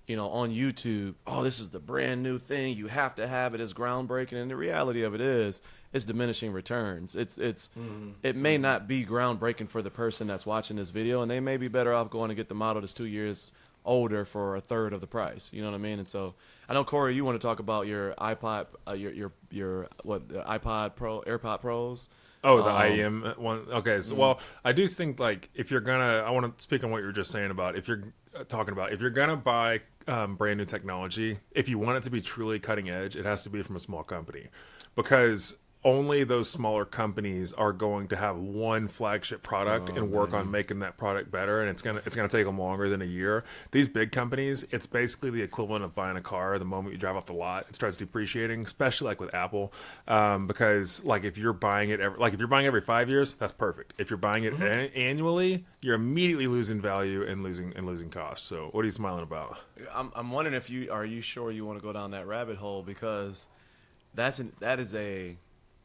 you know, on YouTube, oh, this is the brand new thing. You have to have it. It's groundbreaking. And the reality of it is, it's diminishing returns. It may not be groundbreaking for the person that's watching this video, and they may be better off going to get the model that's 2 years older for a third of the price. You know what I mean? And so I know, Corey, you want to talk about your iPod, the iPod Pro, AirPod Pros. Oh, the IEM one. Okay, so well, I do think like if you're gonna, I want to speak on what you were just saying about if you're talking about if you're gonna buy brand new technology, if you want it to be truly cutting edge, it has to be from a small company, because only those smaller companies are going to have one flagship product and work on making that product better, and it's gonna take them longer than a year. These big companies, it's basically the equivalent of buying a car. The moment you drive off the lot, it starts depreciating, especially like with Apple, because like if you're buying it every 5 years, that's perfect. If you're buying it annually, you're immediately losing value and losing cost. So what are you smiling about? I'm wondering if are you sure you want to go down that rabbit hole, because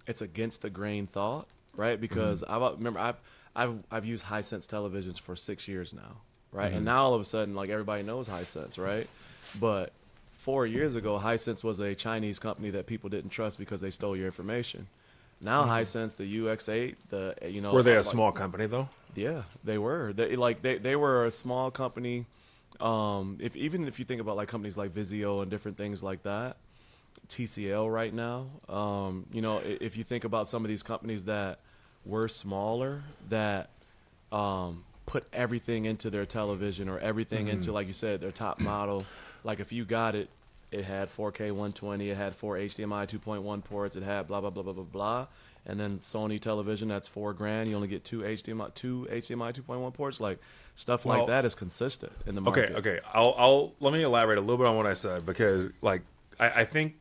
it's against the grain thought, right? Because I've used Hisense televisions for 6 years now, right? And now all of a sudden, like, everybody knows Hisense, right? But 4 years ago, Hisense was a Chinese company that people didn't trust because they stole your information. Now Hisense, the UX8, were they a small company though? Yeah, they were. They were a small company. Even if you think about like companies like Vizio and different things like that. TCL right now, if you think about some of these companies that were smaller, that put everything into their television or everything into, like you said, their top model. Like if you got it, it had 4K 120, it had 4 HDMI 2.1 ports, it had blah blah blah blah blah blah. And then Sony television, that's $4,000. You only get two HDMI 2.1 ports. Like stuff like that is consistent in the market. Okay. I'll let me elaborate a little bit on what I said, because like I think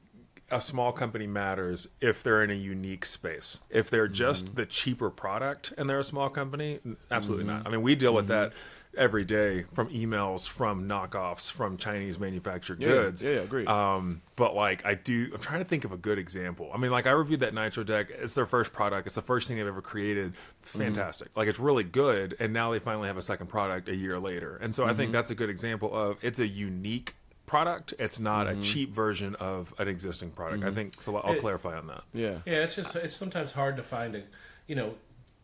a small company matters if they're in a unique space. If they're just the cheaper product and they're a small company, absolutely not. I mean, we deal with that every day, from emails, from knockoffs, from Chinese manufactured goods. Yeah, agreed. But like I'm trying to think of a good example. I mean, like I reviewed that Nitro deck. It's their first product. It's the first thing they've ever created. Fantastic. Like it's really good. And now they finally have a second product a year later. And so I think that's a good example of it's a unique product. It's not a cheap version of an existing product. I think so. I'll clarify on that. Yeah. It's sometimes hard to find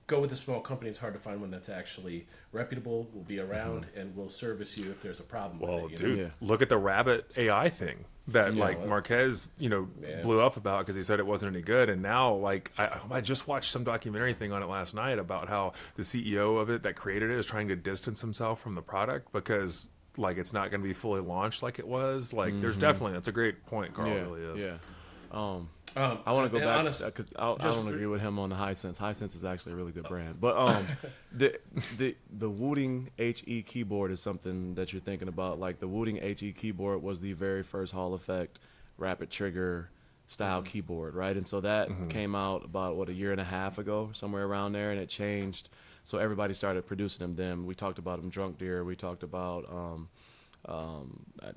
go with a small company. It's hard to find one that's actually reputable, will be around, and will service you if there's a problem. Well, with it, dude, look at the Rabbit AI thing that Marquez blew up about because he said it wasn't any good, and now like I just watched some documentary thing on it last night about how the CEO of it that created it is trying to distance himself from the product because like it's not going to be fully launched like it was. Like there's definitely, that's a great point, Carl. Really is. Yeah. I want to go back because I don't agree with him on the Hisense. Hisense is actually a really good brand, but the Wooting HE keyboard is something that you're thinking about. Like the Wooting HE keyboard was the very first Hall effect rapid trigger style keyboard, right? And so that came out about a year and a half ago, somewhere around there, and it changed. So everybody started producing them then. We talked about them, Drunk Deer. We talked about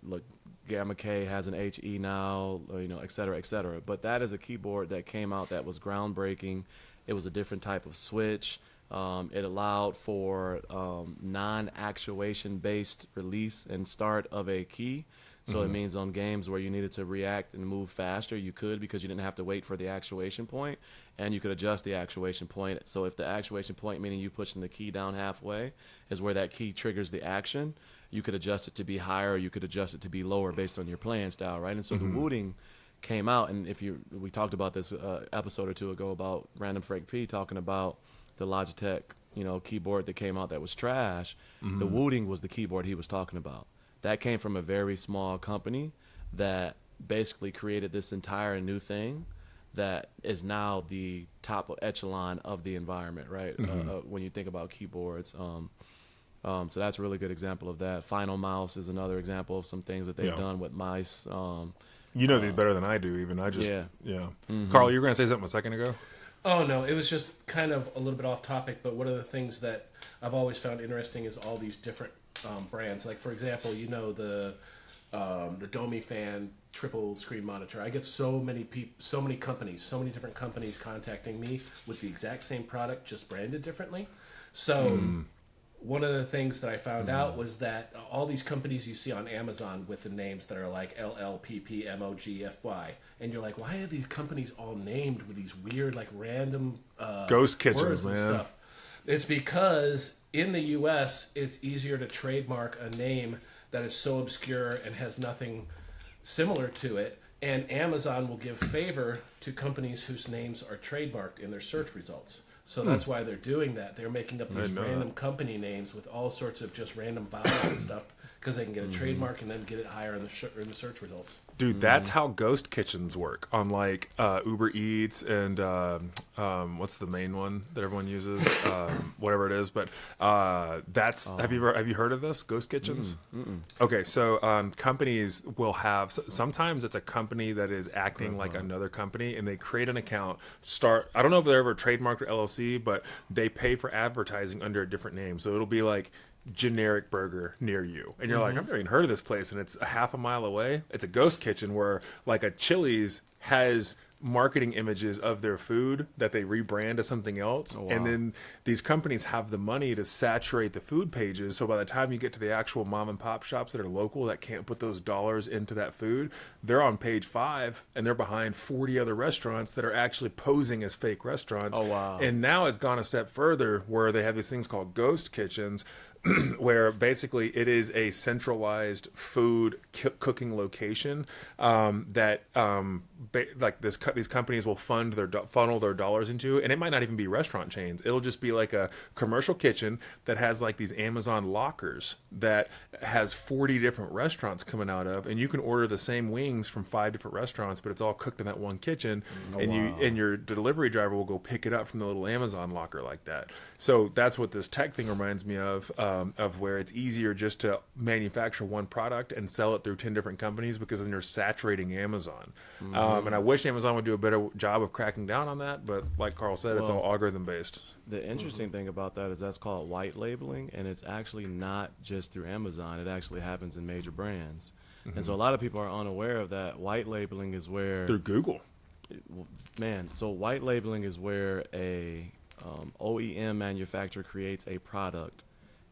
look, Gamma K has an HE now, et cetera, et cetera. But that is a keyboard that came out that was groundbreaking. It was a different type of switch. It allowed for non-actuation based release and start of a key. So it means on games where you needed to react and move faster, you could, because you didn't have to wait for the actuation point, and you could adjust the actuation point. So if the actuation point, meaning you pushing the key down halfway, is where that key triggers the action, you could adjust it to be higher, or you could adjust it to be lower based on your playing style, right? And so the Wooting came out, and we talked about this episode or two ago about Random Frank P talking about the Logitech, keyboard that came out that was trash. The Wooting was the keyboard he was talking about. That came from a very small company that basically created this entire new thing that is now the top echelon of the environment, right? When you think about keyboards. So that's a really good example of that. Final Mouse is another example of some things that they've done with mice. You know these better than I do, even. Carl, you were going to say something a second ago? Oh, no, it was just kind of a little bit off topic, but one of the things that I've always found interesting is all these different brands. Like, for example, the the Domi Fan triple screen monitor. I get so many companies, so many different companies contacting me with the exact same product, just branded differently. So one of the things that I found out was that all these companies you see on Amazon with the names that are like LLPPMOGFY, and you're like, why are these companies all named with these weird, like random ghost kitchens, words and man? stuff? It's because in the U.S., it's easier to trademark a name that is so obscure and has nothing similar to it. And Amazon will give favor to companies whose names are trademarked in their search results. So that's why they're doing that. They're making up these random company names with all sorts of just random vowels and stuff because they can get a trademark and then get it higher in the search results. Dude, that's how ghost kitchens work on like Uber Eats and what's the main one that everyone uses? Whatever it is, but that's have you heard of this? Ghost kitchens? Okay, so companies will have sometimes it's a company that is acting like another company, and they create an account. I don't know if they're ever trademarked or LLC, but they pay for advertising under a different name. So it'll be like generic burger near you, and you're like, I've never even heard of this place, and it's a half a mile away. It's a ghost kitchen where like a Chili's has marketing images of their food that they rebrand as something else. And then these companies have the money to saturate the food pages, so by the time you get to the actual mom and pop shops that are local that can't put those dollars into that food, they're on page 5 and they're behind 40 other restaurants that are actually posing as fake restaurants. And now it's gone a step further where they have these things called ghost kitchens where basically it is a centralized food cooking location that like these companies will funnel their dollars into, and it might not even be restaurant chains. It'll just be like a commercial kitchen that has like these Amazon lockers that has 40 different restaurants coming out of, and you can order the same wings from 5 different restaurants, but it's all cooked in that one kitchen. And your delivery driver will go pick it up from the little Amazon locker like that. So that's what this tech thing reminds me of where it's easier just to manufacture one product and sell it through 10 different companies, because then you're saturating Amazon. And I wish Amazon would do a better job of cracking down on that, but like Carl said, it's all algorithm based. The interesting thing about that is that's called white labeling, and it's actually not just through Amazon. It actually happens in major brands. And so a lot of people are unaware of that. White labeling is where... Through Google. So white labeling is where a OEM manufacturer creates a product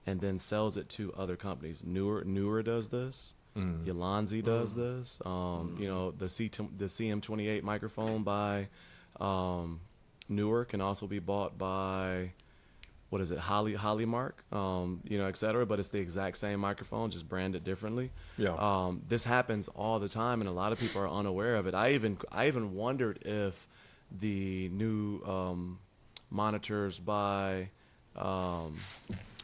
and then sells it to other companies. Newer does this. Ulanzi does this. You know, the CM28 microphone by Newer can also be bought by, what is it, Hollymark, you know, et cetera. But it's the exact same microphone, just branded differently. This happens all the time, and a lot of people are unaware of it. I even wondered if the new monitors by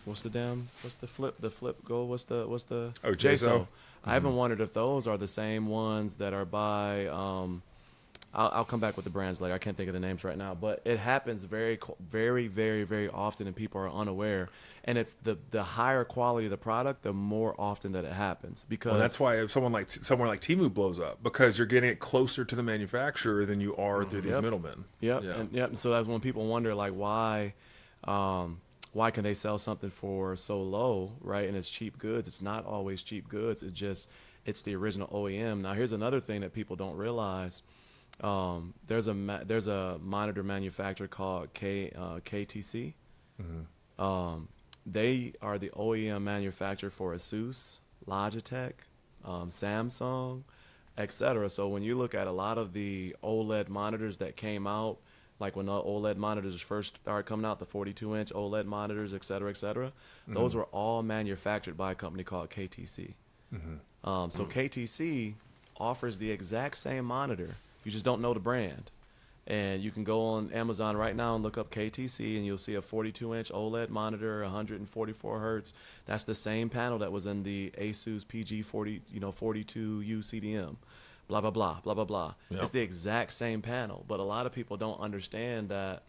what's the flip go? What's the JSO. I haven't wondered if those are the same ones that are by I'll come back with the brands later. I can't think of the names right now, but it happens very, very, very, very often, and people are unaware. And it's the higher quality of the product, the more often that it happens. Because that's why if somewhere like Temu blows up, because you're getting it closer to the manufacturer than you are through these middlemen. And so that's when people wonder, like, why can they sell something for so low, right? And it's cheap goods. It's not always cheap goods. It's the original OEM. Now, here's another thing that people don't realize. There's a monitor manufacturer called KTC. They are the OEM manufacturer for Asus, Logitech, Samsung, etc. So when you look at a lot of the OLED monitors that came out, like when the OLED monitors first started coming out, the 42-inch OLED monitors, et cetera, those were all manufactured by a company called KTC. So KTC offers the exact same monitor. You just don't know the brand. And you can go on Amazon right now and look up KTC, and you'll see a 42-inch OLED monitor, 144 hertz. That's the same panel that was in the Asus PG40, 42U CDM. Blah, blah, blah, blah, blah, blah. It's the exact same panel, but a lot of people don't understand that.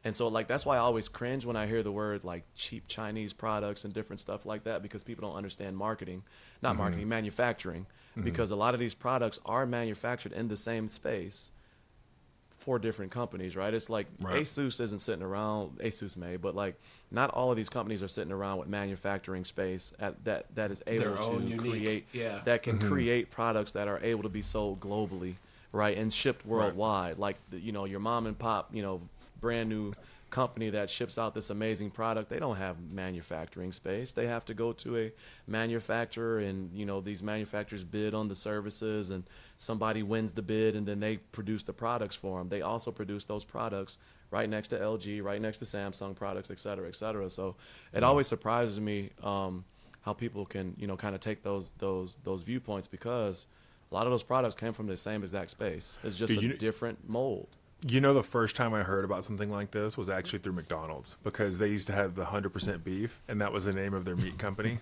And so, like, that's why I always cringe when I hear the word, like, cheap Chinese products and different stuff like that, because people don't understand manufacturing, because a lot of these products are manufactured in the same space 4 different companies, right? It's like Asus isn't sitting around. Asus may, but like not all of these companies are sitting around with manufacturing space that is able to create that can create products that are able to be sold globally, right, and shipped worldwide. Like your mom and pop, brand new company that ships out this amazing product, they don't have manufacturing space. They have to go to a manufacturer, and these manufacturers bid on the services, and somebody wins the bid, and then they produce the products for them. They also produce those products right next to LG, right next to Samsung products, et cetera, et cetera. So it always surprises me how people can kind of take those viewpoints, because a lot of those products came from the same exact space. It's just a different mold. The first time I heard about something like this was actually through McDonald's, because they used to have the 100% beef, and that was the name of their meat company.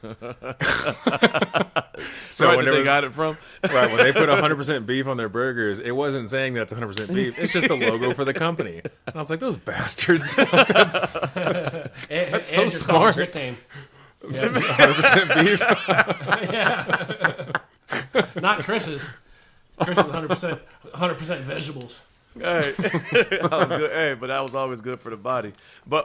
So where they got it from? Right, when they put 100% beef on their burgers, it wasn't saying that it's 100% beef. It's just the logo for the company. And I was like, those bastards. That's so smart. 100% beef. Yeah. Not Chris's. Chris's 100% vegetables. Hey, that was good. Hey, but that was always good for the body. But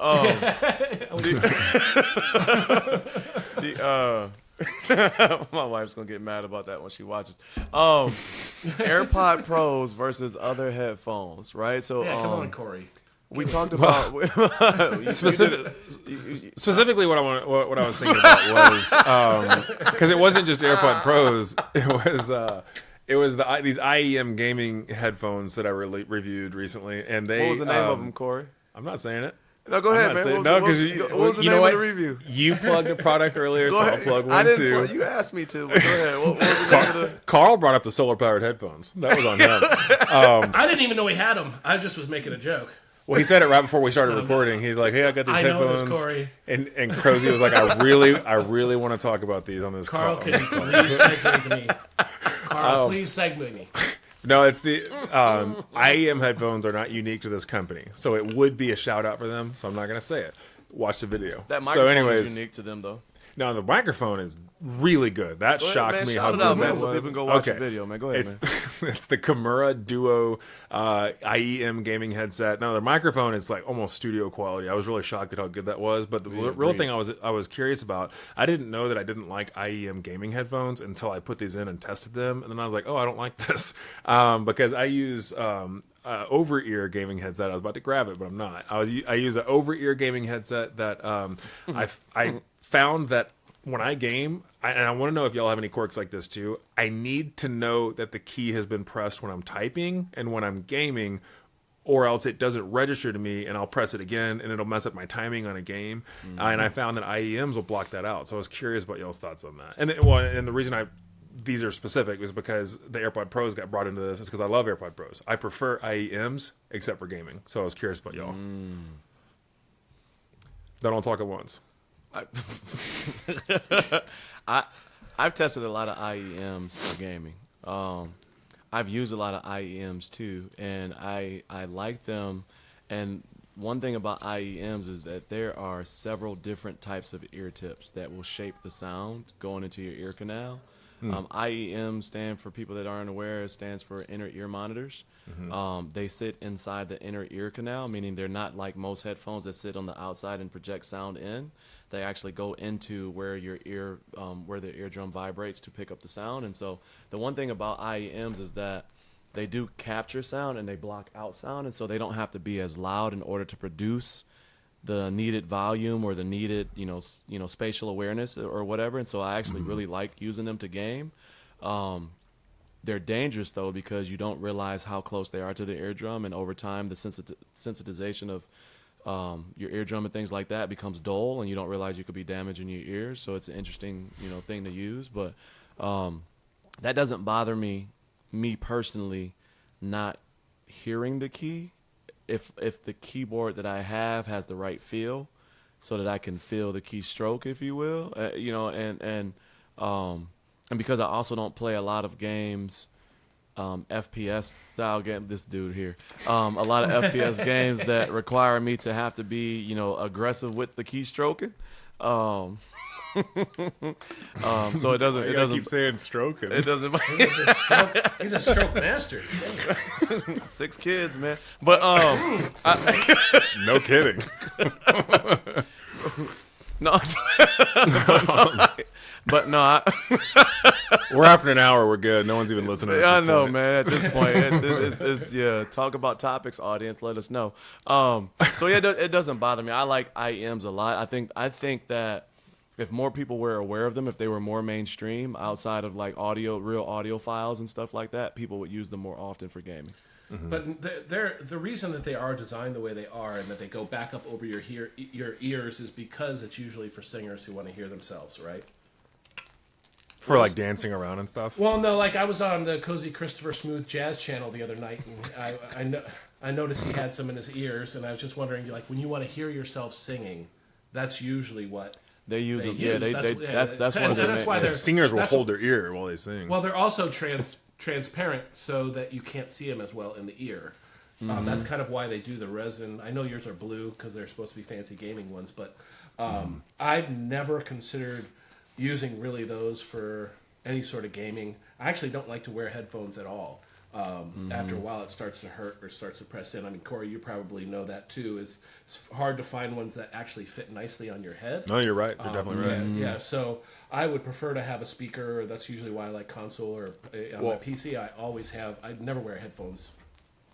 my wife's gonna get mad about that when she watches. AirPod Pros versus other headphones, right? So come on, Corey. We talked about specifically what I was thinking about was because it wasn't just AirPod Pros. It was these IEM gaming headphones that I reviewed recently, and they. What was the name of them, Corey? I'm not saying it. No, go ahead, man. What was the name of the review? You plugged a product earlier, so I'll plug one too. You asked me to. But go ahead. What was the name of the? Carl brought up the solar-powered headphones. That was on him. I didn't even know he had them. I just was making a joke. Well, he said it right before we started recording. He's like, "Hey, I got these headphones." I know this, Corey. And Crozy was like, "I really want to talk about these on this Carl, call." can you please segue to me? Carl, please segue me. No, it's the IEM headphones are not unique to this company, so it would be a shout out for them. So I'm not going to say it. Watch the video. That microphone is unique to them, though. No, the microphone is really good. That shocked me. Shout it out, man, so people can go watch the video, man. Go ahead, man. It's the Kimura Duo IEM gaming headset. No, the microphone is like almost studio quality. I was really shocked at how good that was. But the real thing I was curious about, I didn't know that I didn't like IEM gaming headphones until I put these in and tested them. And then I was like, oh, I don't like this. Because I use over-ear gaming headset. I was about to grab it, but I'm not. I use an over-ear gaming headset that I found that when I game, and I want to know if y'all have any quirks like this too, I need to know that the key has been pressed when I'm typing and when I'm gaming, or else it doesn't register to me, and I'll press it again, and it'll mess up my timing on a game. And I found that IEMs will block that out. So I was curious about y'all's thoughts on that. And the reason these are specific is because the AirPod Pros got brought into this. Is because I love AirPod Pros. I prefer IEMs except for gaming. So I was curious about y'all. Don't all talk at once. I've tested a lot of IEMs for gaming. I've used a lot of IEMs too, and I like them. And one thing about IEMs is that there are several different types of ear tips that will shape the sound going into your ear canal. IEM stand for people that aren't aware. It stands for inner ear monitors. They sit inside the inner ear canal, meaning they're not like most headphones that sit on the outside and project sound in. They actually go into where your ear, where the eardrum vibrates to pick up the sound. And so the one thing about IEMs is that they do capture sound and they block out sound, and so they don't have to be as loud in order to produce the needed volume or the needed, spatial awareness or whatever. And so I actually really like using them to game. They're dangerous though, because you don't realize how close they are to the eardrum, and over time the sensitization of your eardrum and things like that becomes dull, and you don't realize you could be damaging your ears. So it's an interesting, thing to use. But that doesn't bother me personally, not hearing the key. If the keyboard that I have has the right feel, so that I can feel the keystroke, if you will, and because I also don't play a lot of games, FPS style game. This dude here, a lot of FPS games that require me to have to be, aggressive with the keystroking. So it doesn't. It I doesn't. keep saying stroking. It doesn't. He's a stroke master. 6 kids, man. But No kidding. no. But no. We're after an hour. We're good. No one's even listening. I know, man. At this point, it's yeah. Talk about topics, audience. Let us know. So yeah, it doesn't bother me. I like IEMs a lot. I think that if more people were aware of them, if they were more mainstream outside of like real audio files and stuff like that, people would use them more often for gaming. Mm-hmm. But the reason that they are designed the way they are and that they go back up over your ears is because it's usually for singers who want to hear themselves, right? For like dancing around and stuff. Well, no, like I was on the Cozy Christopher Smooth Jazz channel the other night, and I noticed he had some in his ears, and I was just wondering, like, when you want to hear yourself singing, that's usually what they use. Them. Use. Yeah, that's one of the why singers will hold their ear while they sing. Well, they're also transparent so that you can't see them as well in the ear. That's kind of why they do the resin. I know yours are blue because they're supposed to be fancy gaming ones, but I've never considered using really those for any sort of gaming. I actually don't like to wear headphones at all. After a while, it starts to hurt or starts to press in. I mean, Corey, you probably know that too. It's hard to find ones that actually fit nicely on your head. No, you're right. You're definitely right. Yeah, so I would prefer to have a speaker. That's usually why I like console or on my PC. I never wear headphones.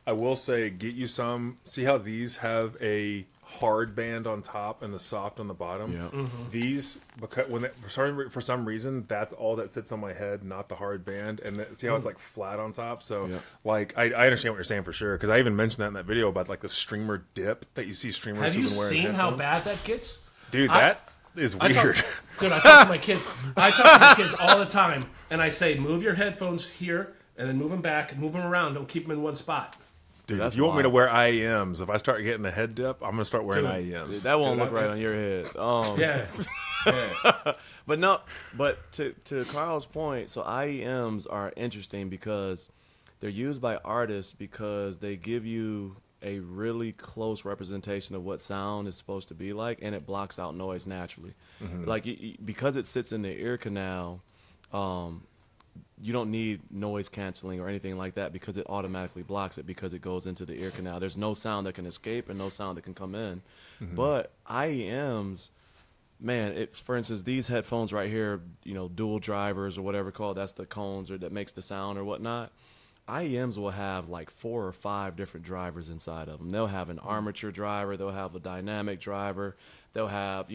I will say, get you some. See how these have a hard band on top and the soft on the bottom? Yeah. These, because for some reason, that's all that sits on my head, not the hard band. And see how it's like flat on top? So, like, I understand what you're saying for sure. Because I even mentioned that in that video about like the streamer dip that you see streamers. Have you wearing seen headphones. how bad that gets? Dude, that is weird. Dude, I talk to my kids. I talk to my kids all the time, and I say, move your headphones here, and then move them back, move them around. Don't keep them in one spot. Dude, if you want me to wear IEMs, if I start getting a head dip, I'm going to start wearing IEMs. Dude, that won't look right on your head. Yeah. But to Carl's point, so IEMs are interesting because they're used by artists because they give you a really close representation of what sound is supposed to be like, and it blocks out noise naturally. Like because it sits in the ear canal, you don't need noise canceling or anything like that because it automatically blocks it because it goes into the ear canal. There's no sound that can escape and no sound that can come in. But IEMs, man, for instance, these headphones right here, dual drivers or whatever called, that's the cones or that makes the sound or whatnot. IEMs will have like 4 or 5 different drivers inside of them. They'll have an armature driver. They'll have a dynamic driver. They'll have,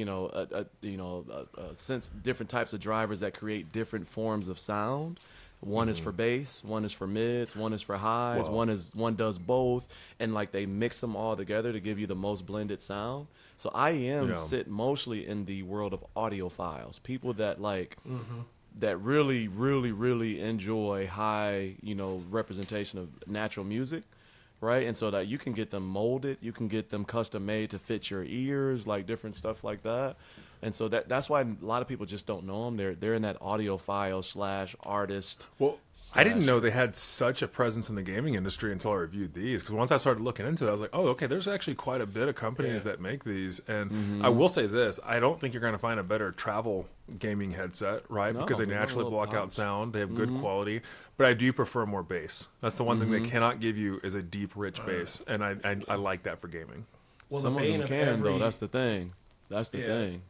different types of drivers that create different forms of sound. One is for bass, one is for mids, one is for highs, one does both, and like they mix them all together to give you the most blended sound. So IEMs sit mostly in the world of audiophiles, people that that really, really, really enjoy high, representation of natural music. Right, and so that you can get them molded, you can get them custom made to fit your ears, like different stuff like that. And so that's why a lot of people just don't know them. They're in that audiophile / artist. Well, I didn't know they had such a presence in the gaming industry until I reviewed these. Because once I started looking into it, I was like, oh, okay, there's actually quite a bit of companies that make these. And I will say this, I don't think you're going to find a better travel gaming headset, right? Because they naturally block out sound. They have good quality. But I do prefer more bass. That's the one thing they cannot give you is a deep, rich bass. And I like that for gaming. Well, some of them can, though. That's the thing. That's the thing.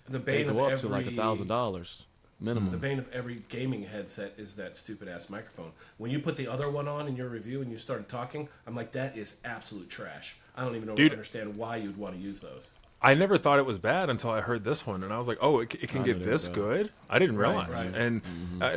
The bane they go up to like $1,000 minimum. The bane of every gaming headset is that stupid ass microphone. When you put the other one on in your review and you started talking, I'm like, that is absolute trash. I don't even understand why you'd want to use those. I never thought it was bad until I heard this one, and I was like, "Oh, it can get this good." I didn't realize, and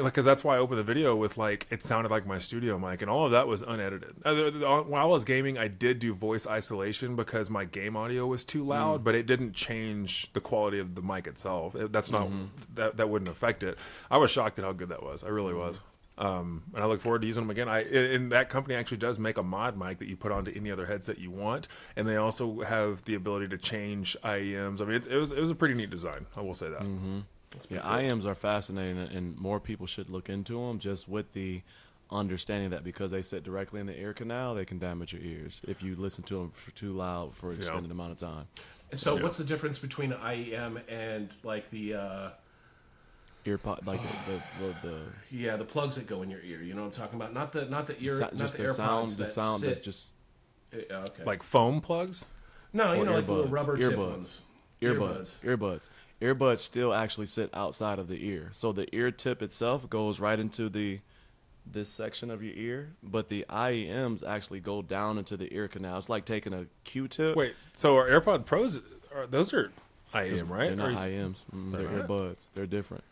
because that's why I opened the video with like it sounded like my studio mic, and all of that was unedited. When I was gaming, I did do voice isolation because my game audio was too loud, but it didn't change the quality of the mic itself. That's not that wouldn't affect it. I was shocked at how good that was. I really was. And I look forward to using them again. And that company actually does make a mod mic that you put onto any other headset you want, and they also have the ability to change IEMs. I mean, it was a pretty neat design. I will say that. Yeah, IEMs are fascinating, and more people should look into them just with the understanding that because they sit directly in the ear canal, they can damage your ears if you listen to them for too loud for an extended amount of time. So what's the difference between an IEM and like the earpod, like the Yeah, the plugs that go in your ear. You know what I'm talking about? Not the ear, not just the the AirPods sound, that the sound sit. that's just Okay. Like foam plugs. No, you or know, like the little earbuds. rubber tip ones. Earbuds still actually sit outside of the ear. So the ear tip itself goes right into this section of your ear, but the IEMs actually go down into the ear canal. It's like taking a Q-tip. Wait, so our AirPod Pros, those are IEM, right? They're not Or is- IEMs. They're not? earbuds. They're different.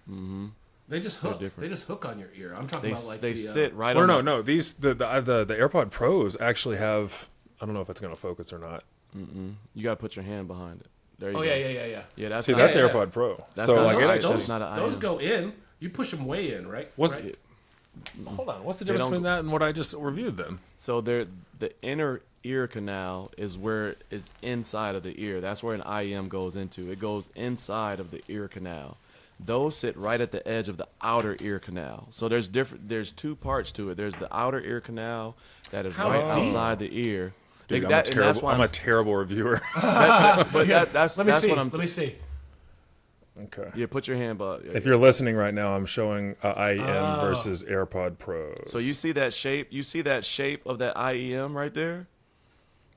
They just hook. different. They just hook on your ear. I'm talking They about like they the, sit right Well, on. no, no. These the AirPod Pros actually have. I don't know if it's going to focus or not. You got to put your hand behind it. There you Oh go. yeah. Yeah, that's See, not, that's yeah. AirPod Pro. That's so not like an it IEM. actually. That's not an Those IEM. go in. You push them way in, right? What's right? hold on? What's the difference don't- between that and what I just reviewed then? So the inner ear canal is where is inside of the ear. That's where an IEM goes into. It goes inside of the ear canal. Those sit right at the edge of the outer ear canal. So there's two parts to it. There's the outer ear canal that is How right deep? outside the ear. Dude, That- and that's why I'm a terrible reviewer. that's Let me that's see. what I'm. Let me see. Okay. Yeah, put your hand, but If you're listening right now, I'm showing IEM versus AirPod Pros. so you see that shape. You see that shape of that IEM right there.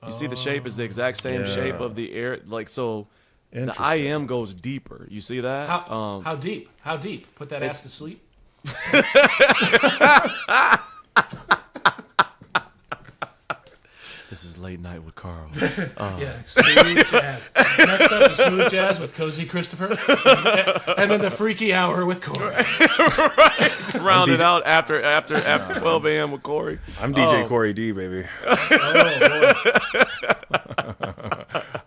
You see the shape is the exact same Yeah. shape of the air. Like so, the Interesting. IEM goes deeper. You see that? How deep? How deep? Put that ass to sleep. This is late night with Carl. Yeah, smooth jazz. Next up, the smooth jazz with Cozy Christopher, and then the freaky hour with Corey. Rounded out after 12 a.m. with Corey. I'm DJ Corey D, baby. Oh boy!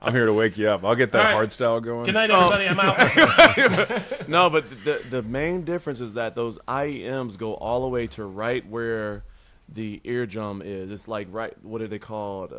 I'm here to wake you up. I'll get that All right. hard style going. Good night, everybody. I'm out. No, but the main difference is that those IEMs go all the way to right where the eardrum is. It's like right. What are they called?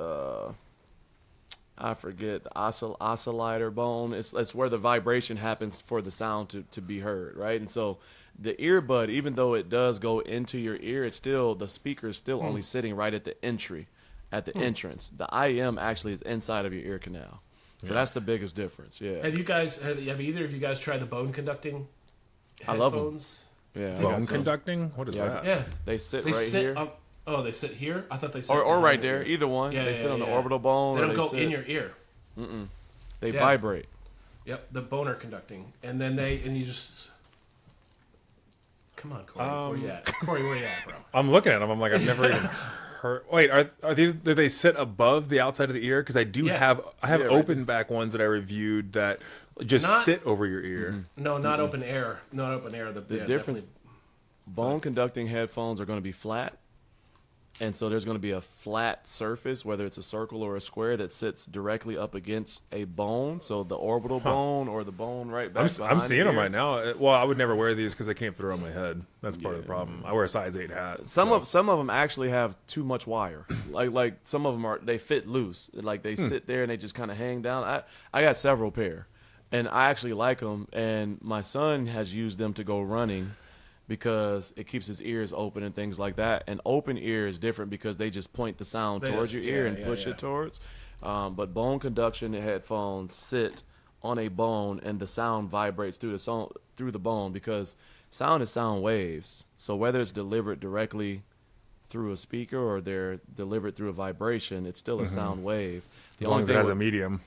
I forget. The oscillator bone. It's where the vibration happens for the sound to be heard, right? And so the earbud, even though it does go into your ear, it's still the speaker is still only sitting right at the entry, at the entrance. The IEM actually is inside of your ear canal. So that's the biggest difference. Yeah. Have either of you guys tried the bone conducting I love 'em. headphones? Yeah. I Bone got some. conducting? What is Yeah. that? Yeah, They sit they right sit. here. They sit here. I thought they sit Or behind right your there, ear. either one. Yeah, They yeah, sit on the yeah. orbital bone. They or don't go sit, in your ear. They Yeah. vibrate. Yep, the boner conducting, and then you just. Come on, Corey. Where you at? Corey, where you at, bro? I'm looking at them. I'm like, I've never even heard. Wait, are these? Do they sit above the outside of the ear? Because I do Yeah. have. I have Yeah, right open back ones that I reviewed that just Not- sit over your ear. No, not open air. Not open air. The yeah, difference, definitely. bone conducting headphones are going to be flat. And so there's going to be a flat surface, whether it's a circle or a square, that sits directly up against a bone. So the orbital bone or the bone right back I'm behind seeing the them ear. right now. Well, I would never wear these because they can't fit around my head. That's part of the problem. I wear a size 8 hat. Some of them actually have too much wire. like some of them they fit loose. Like they sit there and they just kind of hang down. I got several pair, and I actually like them. And my son has used them to go running because it keeps his ears open and things like that. And open ear is different because they just point the sound towards your ear and push it towards. But bone conduction headphones sit on a bone and the sound vibrates through the bone because sound is sound waves. So whether it's delivered directly through a speaker or they're delivered through a vibration, it's still a sound wave. As long as it has a medium.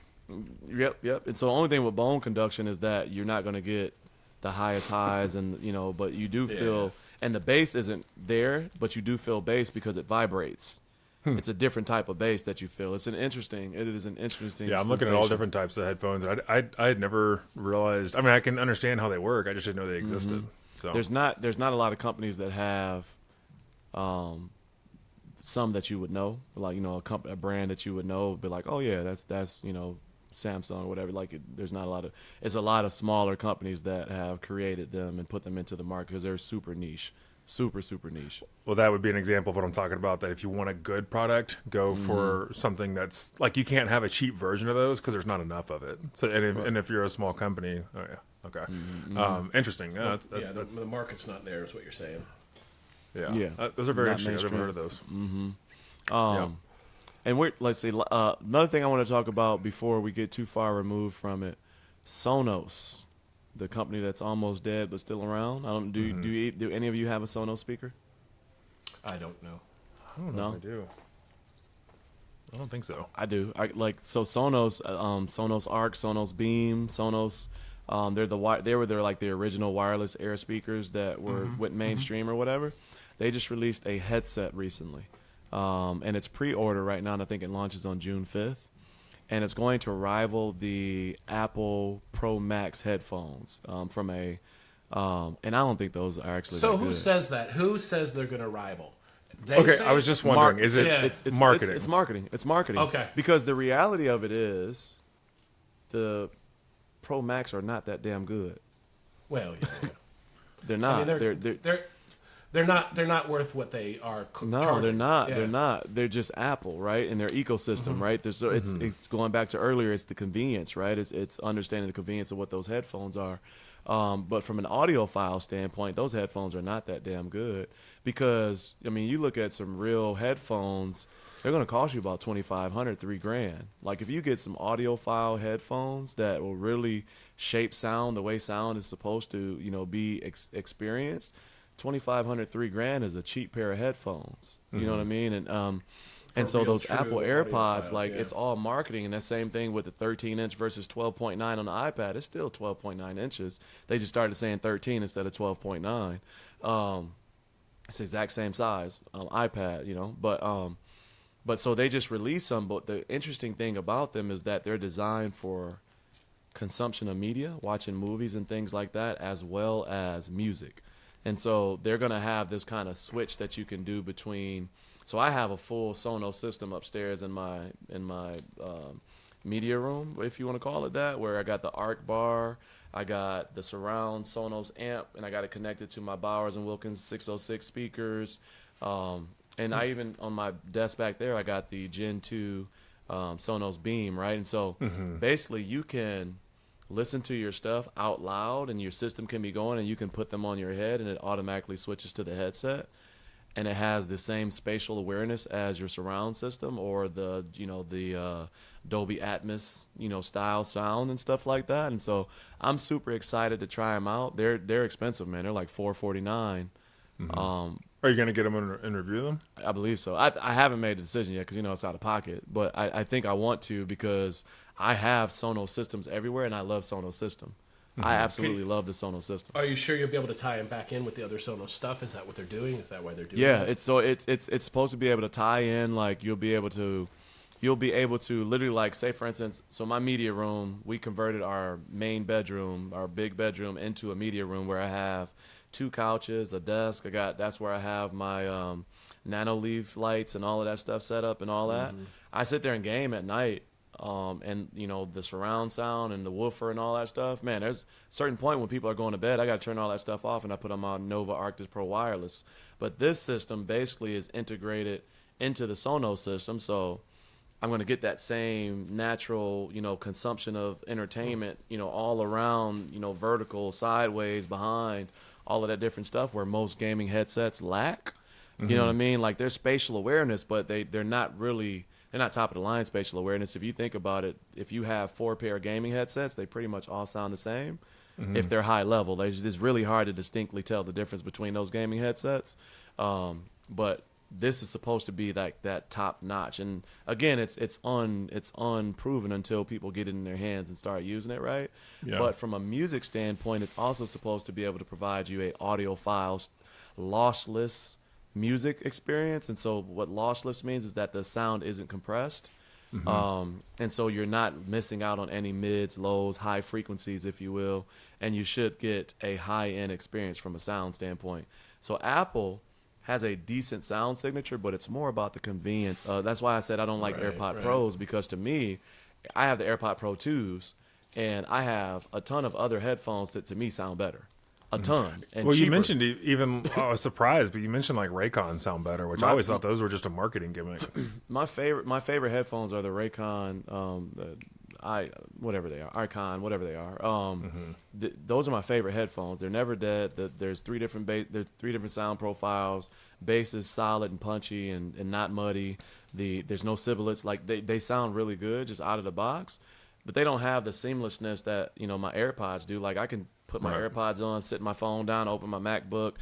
Yep. And so the only thing with bone conduction is that you're not going to get the highest highs, and but you do feel, and the bass isn't there, but you do feel bass because it vibrates. It's a different type of bass that you feel. It is an interesting. Yeah, I'm looking at all different types of headphones. I had never realized. I mean, I can understand how they work. I just didn't know they existed. So There's not a lot of companies that have, some that you would know, like a brand that you would know, be like, oh yeah, that's Samsung or whatever. Like there's not a lot of. It's a lot of smaller companies that have created them and put them into the market because they're super niche, super niche. Well, that would be an example of what I'm talking about. That if you want a good product, go for something that's like you can't have a cheap version of those because there's not enough of it. So and if you're a small company, oh yeah, okay, interesting. Yeah, that's the market's not there, is what you're saying. yeah. Those are very Not interesting. I've never mainstream. heard of those. And let's see, another thing I want to talk about before we get too far removed from it, Sonos. the company that's almost dead but still around. I don't do any of you have a Sonos speaker? I don't know. I don't know if I do. I don't think so. I do. Sonos, Sonos Arc, Sonos Beam, Sonos. They're like the original wireless Air speakers that went mainstream or whatever. They just released a headset recently, and it's pre-order right now. And I think it launches on June 5th, and it's going to rival the Apple Pro Max headphones from a. And I don't think those are actually. So that who good. says that? Who says they're going to rival? Okay, I was just wondering, is it it's marketing? It's marketing. It's marketing. Okay. Because the reality of it is, the Pro Max are not that damn good. Well, yeah. They're not. I mean, they're not worth what they are. No, charging. they're not. Yeah. They're not. They're just Apple, right? And their ecosystem, right? It's going back to earlier. It's the convenience, right? It's understanding the convenience of what those headphones are. But from an audiophile standpoint, those headphones are not that damn good because I mean, you look at some real headphones. They're going to cost you about $2,500, $3,000. Like if you get some audiophile headphones that will really shape sound the way sound is supposed to, be experienced. $2,500, $3,000 is a cheap pair of headphones. You know what I mean? And so those Apple AirPods, it's all marketing. And that same thing with the 13-inch versus 12.9 on the iPad. It's still 12.9 inches. They just started saying 13 instead of 12.9. It's the exact same size iPad, But so they just released some. But the interesting thing about them is that they're designed for consumption of media, watching movies and things like that, as well as music. And so they're going to have this kind of switch that you can do between. So I have a full Sonos system upstairs in my media room, if you want to call it that, where I got the Arc bar, I got the surround Sonos amp, and I got it connected to my Bowers and Wilkins 606 speakers. And I even, on my desk back there, I got the Gen 2 Sonos Beam, right? And so basically you can listen to your stuff out loud and your system can be going and you can put them on your head and it automatically switches to the headset. And it has the same spatial awareness as your surround system or the Dolby Atmos, style sound and stuff like that. And so I'm super excited to try them out. They're expensive, man. They're like $449. Are you going to get them and review them? I believe so. I haven't made a decision yet because, it's out of pocket. But I think I want to because I have Sonos systems everywhere, and I love Sonos system. I absolutely love the Sonos system. Are you sure you'll be able to tie them back in with the other Sonos stuff? Is that what they're doing? Is that why they're doing it? Yeah, it's supposed to be able to tie in. Like you'll be able to literally, like, say for instance, so my media room, we converted our main bedroom, our big bedroom, into a media room where I have 2 couches, a desk. That's where I have my nano leaf lights and all of that stuff set up and all that. I sit there and game at night. And the surround sound and the woofer and all that stuff, man, there's a certain point when people are going to bed, I got to turn all that stuff off and I put on my Nova Arctis Pro wireless. But this system basically is integrated into the Sonos system. So I'm going to get that same natural, consumption of entertainment, all around, vertical, sideways, behind, all of that different stuff where most gaming headsets lack. You know what I mean? Like there's spatial awareness, but they're not really. They're not top of the line spatial awareness. If you think about it, if you have 4 pair of gaming headsets, they pretty much all sound the same. If they're high level, it's really hard to distinctly tell the difference between those gaming headsets. But this is supposed to be like that top notch. And again, it's unproven until people get it in their hands and start using it, right? Yeah. But from a music standpoint, it's also supposed to be able to provide you a audiophile, lossless music experience. And so what lossless means is that the sound isn't compressed. And so you're not missing out on any mids, lows, high frequencies, if you will, and you should get a high-end experience from a sound standpoint. So Apple has a decent sound signature, but it's more about the convenience. That's why I said I don't like AirPod Pros, because to me, I have the AirPod Pro 2s, and I have a ton of other headphones that to me sound better. A ton. And well, cheaper. You mentioned even, I was surprised, but you mentioned like Raycon sound better, which I always thought those were just a marketing gimmick. My favorite headphones are the Raycon, whatever they are, Icon, whatever they are. Those are my favorite headphones. They're never dead. There's 3 different sound profiles. Bass is solid and punchy and not muddy. There's no sibilants. Like they sound really good just out of the box. but they don't have the seamlessness that my AirPods do. Like I can put my Right. AirPods on, sit my phone down, open my MacBook,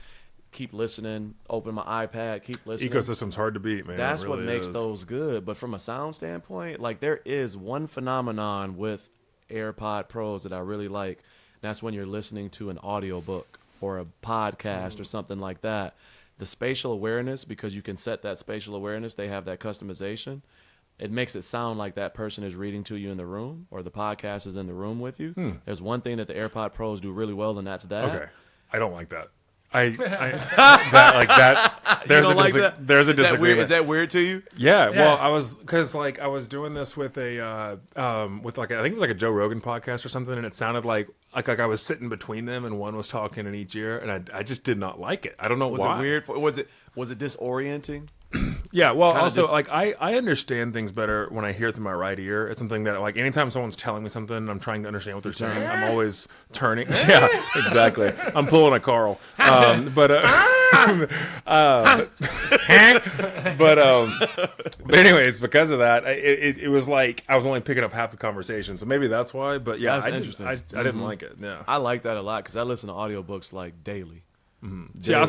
keep listening, open my iPad, keep listening. Ecosystem's hard to beat, man. That's It what really makes is. those good. But from a sound standpoint, like there is one phenomenon with AirPod Pros that I really like. And that's when you're listening to an audiobook or a podcast or something like that. The spatial awareness, because you can set that spatial awareness, they have that customization. It makes it sound like that person is reading to you in the room or the podcast is in the room with you. There's one thing that the AirPod Pros do really well, and that's that. Okay, I don't like that. That like that. There's don't a like that? there's a Is that weird? disagreement. Is that weird to you? Yeah, well, I was doing this with a with like I think it was like a Joe Rogan podcast or something, and it sounded like I was sitting between them, and one was talking in each ear, and I just did not like it. I don't know Was why. it weird? Was it disorienting? Yeah, well, Kinda also just- like I understand things better when I hear it through my right ear. It's something that like anytime someone's telling me something, and I'm trying to understand what they're saying. I'm always turning. Yeah, exactly. I'm pulling a Carl. But anyways, because of that, it was like I was only picking up half the conversation. So maybe that's why. But yeah, That's I interesting. I didn't like it. Yeah. I like that a lot because I listen to audiobooks like daily. See, I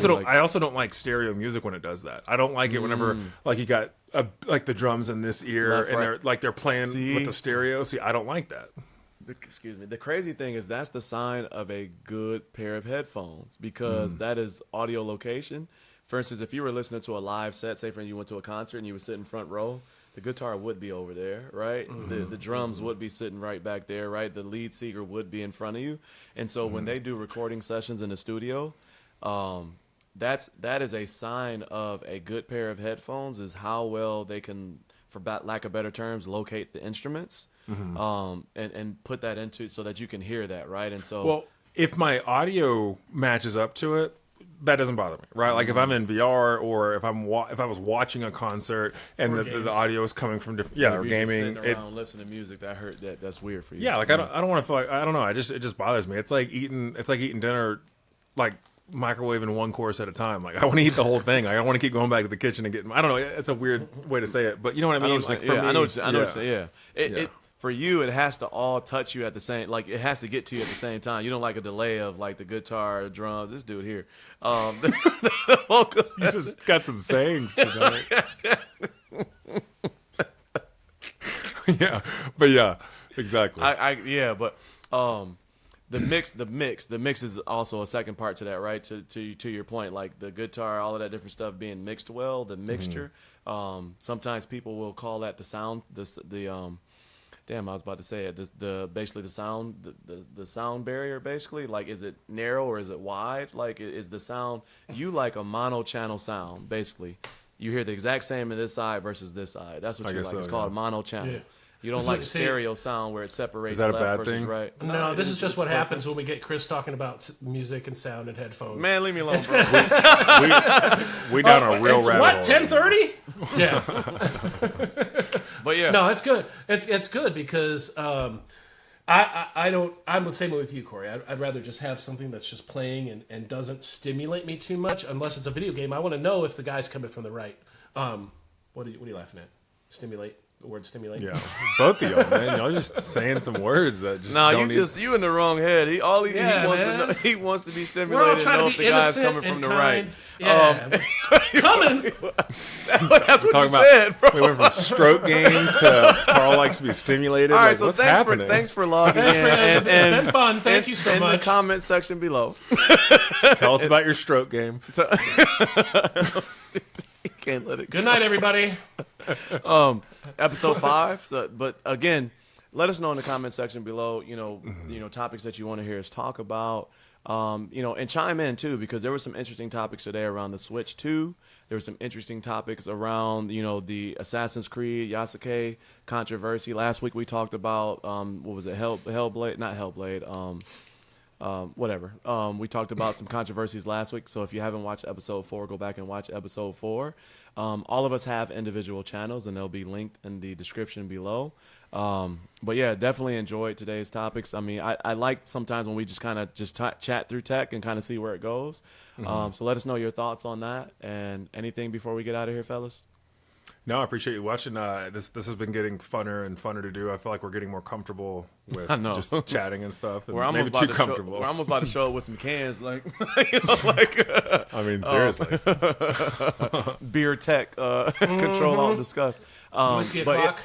also don't like stereo music when it does that. I don't like it whenever like you got like the drums in this ear Left, and right. they're playing See? with the stereo. See, I don't like that. Excuse me. The crazy thing is that's the sign of a good pair of headphones because that is audio location. For instance, if you were listening to a live set, say for instance you went to a concert and you were sitting front row, the guitar would be over there, right? The drums would be sitting right back there, right? The lead singer would be in front of you. And so when they do recording sessions in the studio, that is a sign of a good pair of headphones is how well they can, for lack of better terms, locate the instruments, and put that into so that you can hear that, right? And so, Well, if my audio matches up to it, that doesn't bother me, right? Like if I'm in VR or if I was watching a concert and the audio is coming from different, if or you're just gaming, sitting around listening to music, that's weird for you. yeah, like I don't want to feel like I don't know. It just bothers me. It's like eating dinner, like microwaving one course at a time. Like I want to eat the whole thing. Like, I want to keep going back to the kitchen and getting. I don't know. It's a weird way to say it, but you know what I mean. I know what you're saying. Yeah. For you, it has to all touch you at the same. Like it has to get to you at the same time. You don't like a delay of like the guitar, drums. This dude here, the vocal. You just got some sayings tonight. yeah, exactly. The mix is also a second part to that, right? To your point, like the guitar, all of that different stuff being mixed well, the mixture. Sometimes people will call that the sound. Damn, I was about to say it. Basically the sound, the sound barrier. Basically, like, is it narrow or is it wide? Like, is the sound you like a mono channel sound? Basically, you hear the exact same in this side versus this side. That's what you like. guess so, It's called mono channel. Yeah. You don't like stereo sound where it separates Is that a left bad versus thing? right. No, this is just it's what perfect. happens when we get Chris talking about music and sound and headphones. Man, leave me alone, bro. we down a real it's rabbit hole. what, 10:30? Yeah. But yeah, No, it's good. It's good because I don't. I'm the same way with you, Corey. I'd rather just have something that's just playing and doesn't stimulate me too much. Unless it's a video game, I want to know if the guy's coming from the right. What are you laughing at? Stimulate. The word stimulate. Yeah, both of y'all, man. Y'all just saying some words that just no, don't you in the wrong head. He wants man. to know, he wants to be We're all stimulated and trying know to if be the guy's innocent coming from and the kind. right. Yeah. Coming. That's what you talking about. said, bro. We went from stroke game to Carl likes to be stimulated. All right, Like, so what's thanks happening? for logging Thanks for in. it's been fun. Thank you so in much. the comment section below. Tell us about your stroke game. You can't let it go. Good night, everybody. Episode 5. But again, let us know in the comment section below. You know, topics that you want to hear us talk about. And chime in too, because there were some interesting topics today around the Switch 2. There were some interesting topics around, the Assassin's Creed Yasuke controversy. Last week we talked about what was it, Hellblade? Not Hellblade. Whatever. We talked about some controversies last week. So if you haven't watched episode 4, go back and watch episode 4. All of us have individual channels, and they'll be linked in the description below. But yeah, definitely enjoyed today's topics. I mean, I like sometimes when we just kind of chat through tech and kind of see where it goes. So let us know your thoughts on that and anything before we get out of here, fellas. No, I appreciate you watching. This has been getting funner and funner to do. I feel like we're getting more comfortable with just chatting and stuff. And we're almost maybe about too to comfortable. we're almost about to show up with some cans, like, you know, like I mean, seriously. beer tech, Ctrl+Alt+Discuss. Whiskey o'clock.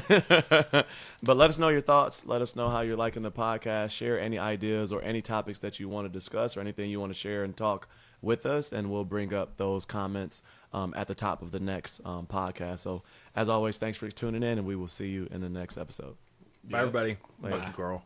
But let us know your thoughts. Let us know how you're liking the podcast. Share any ideas or any topics that you want to discuss or anything you want to share and talk with us, and we'll bring up those comments at the top of the next podcast. So, as always, thanks for tuning in, and we will see you in the next episode. Bye, everybody. Later. Thank you, Carl.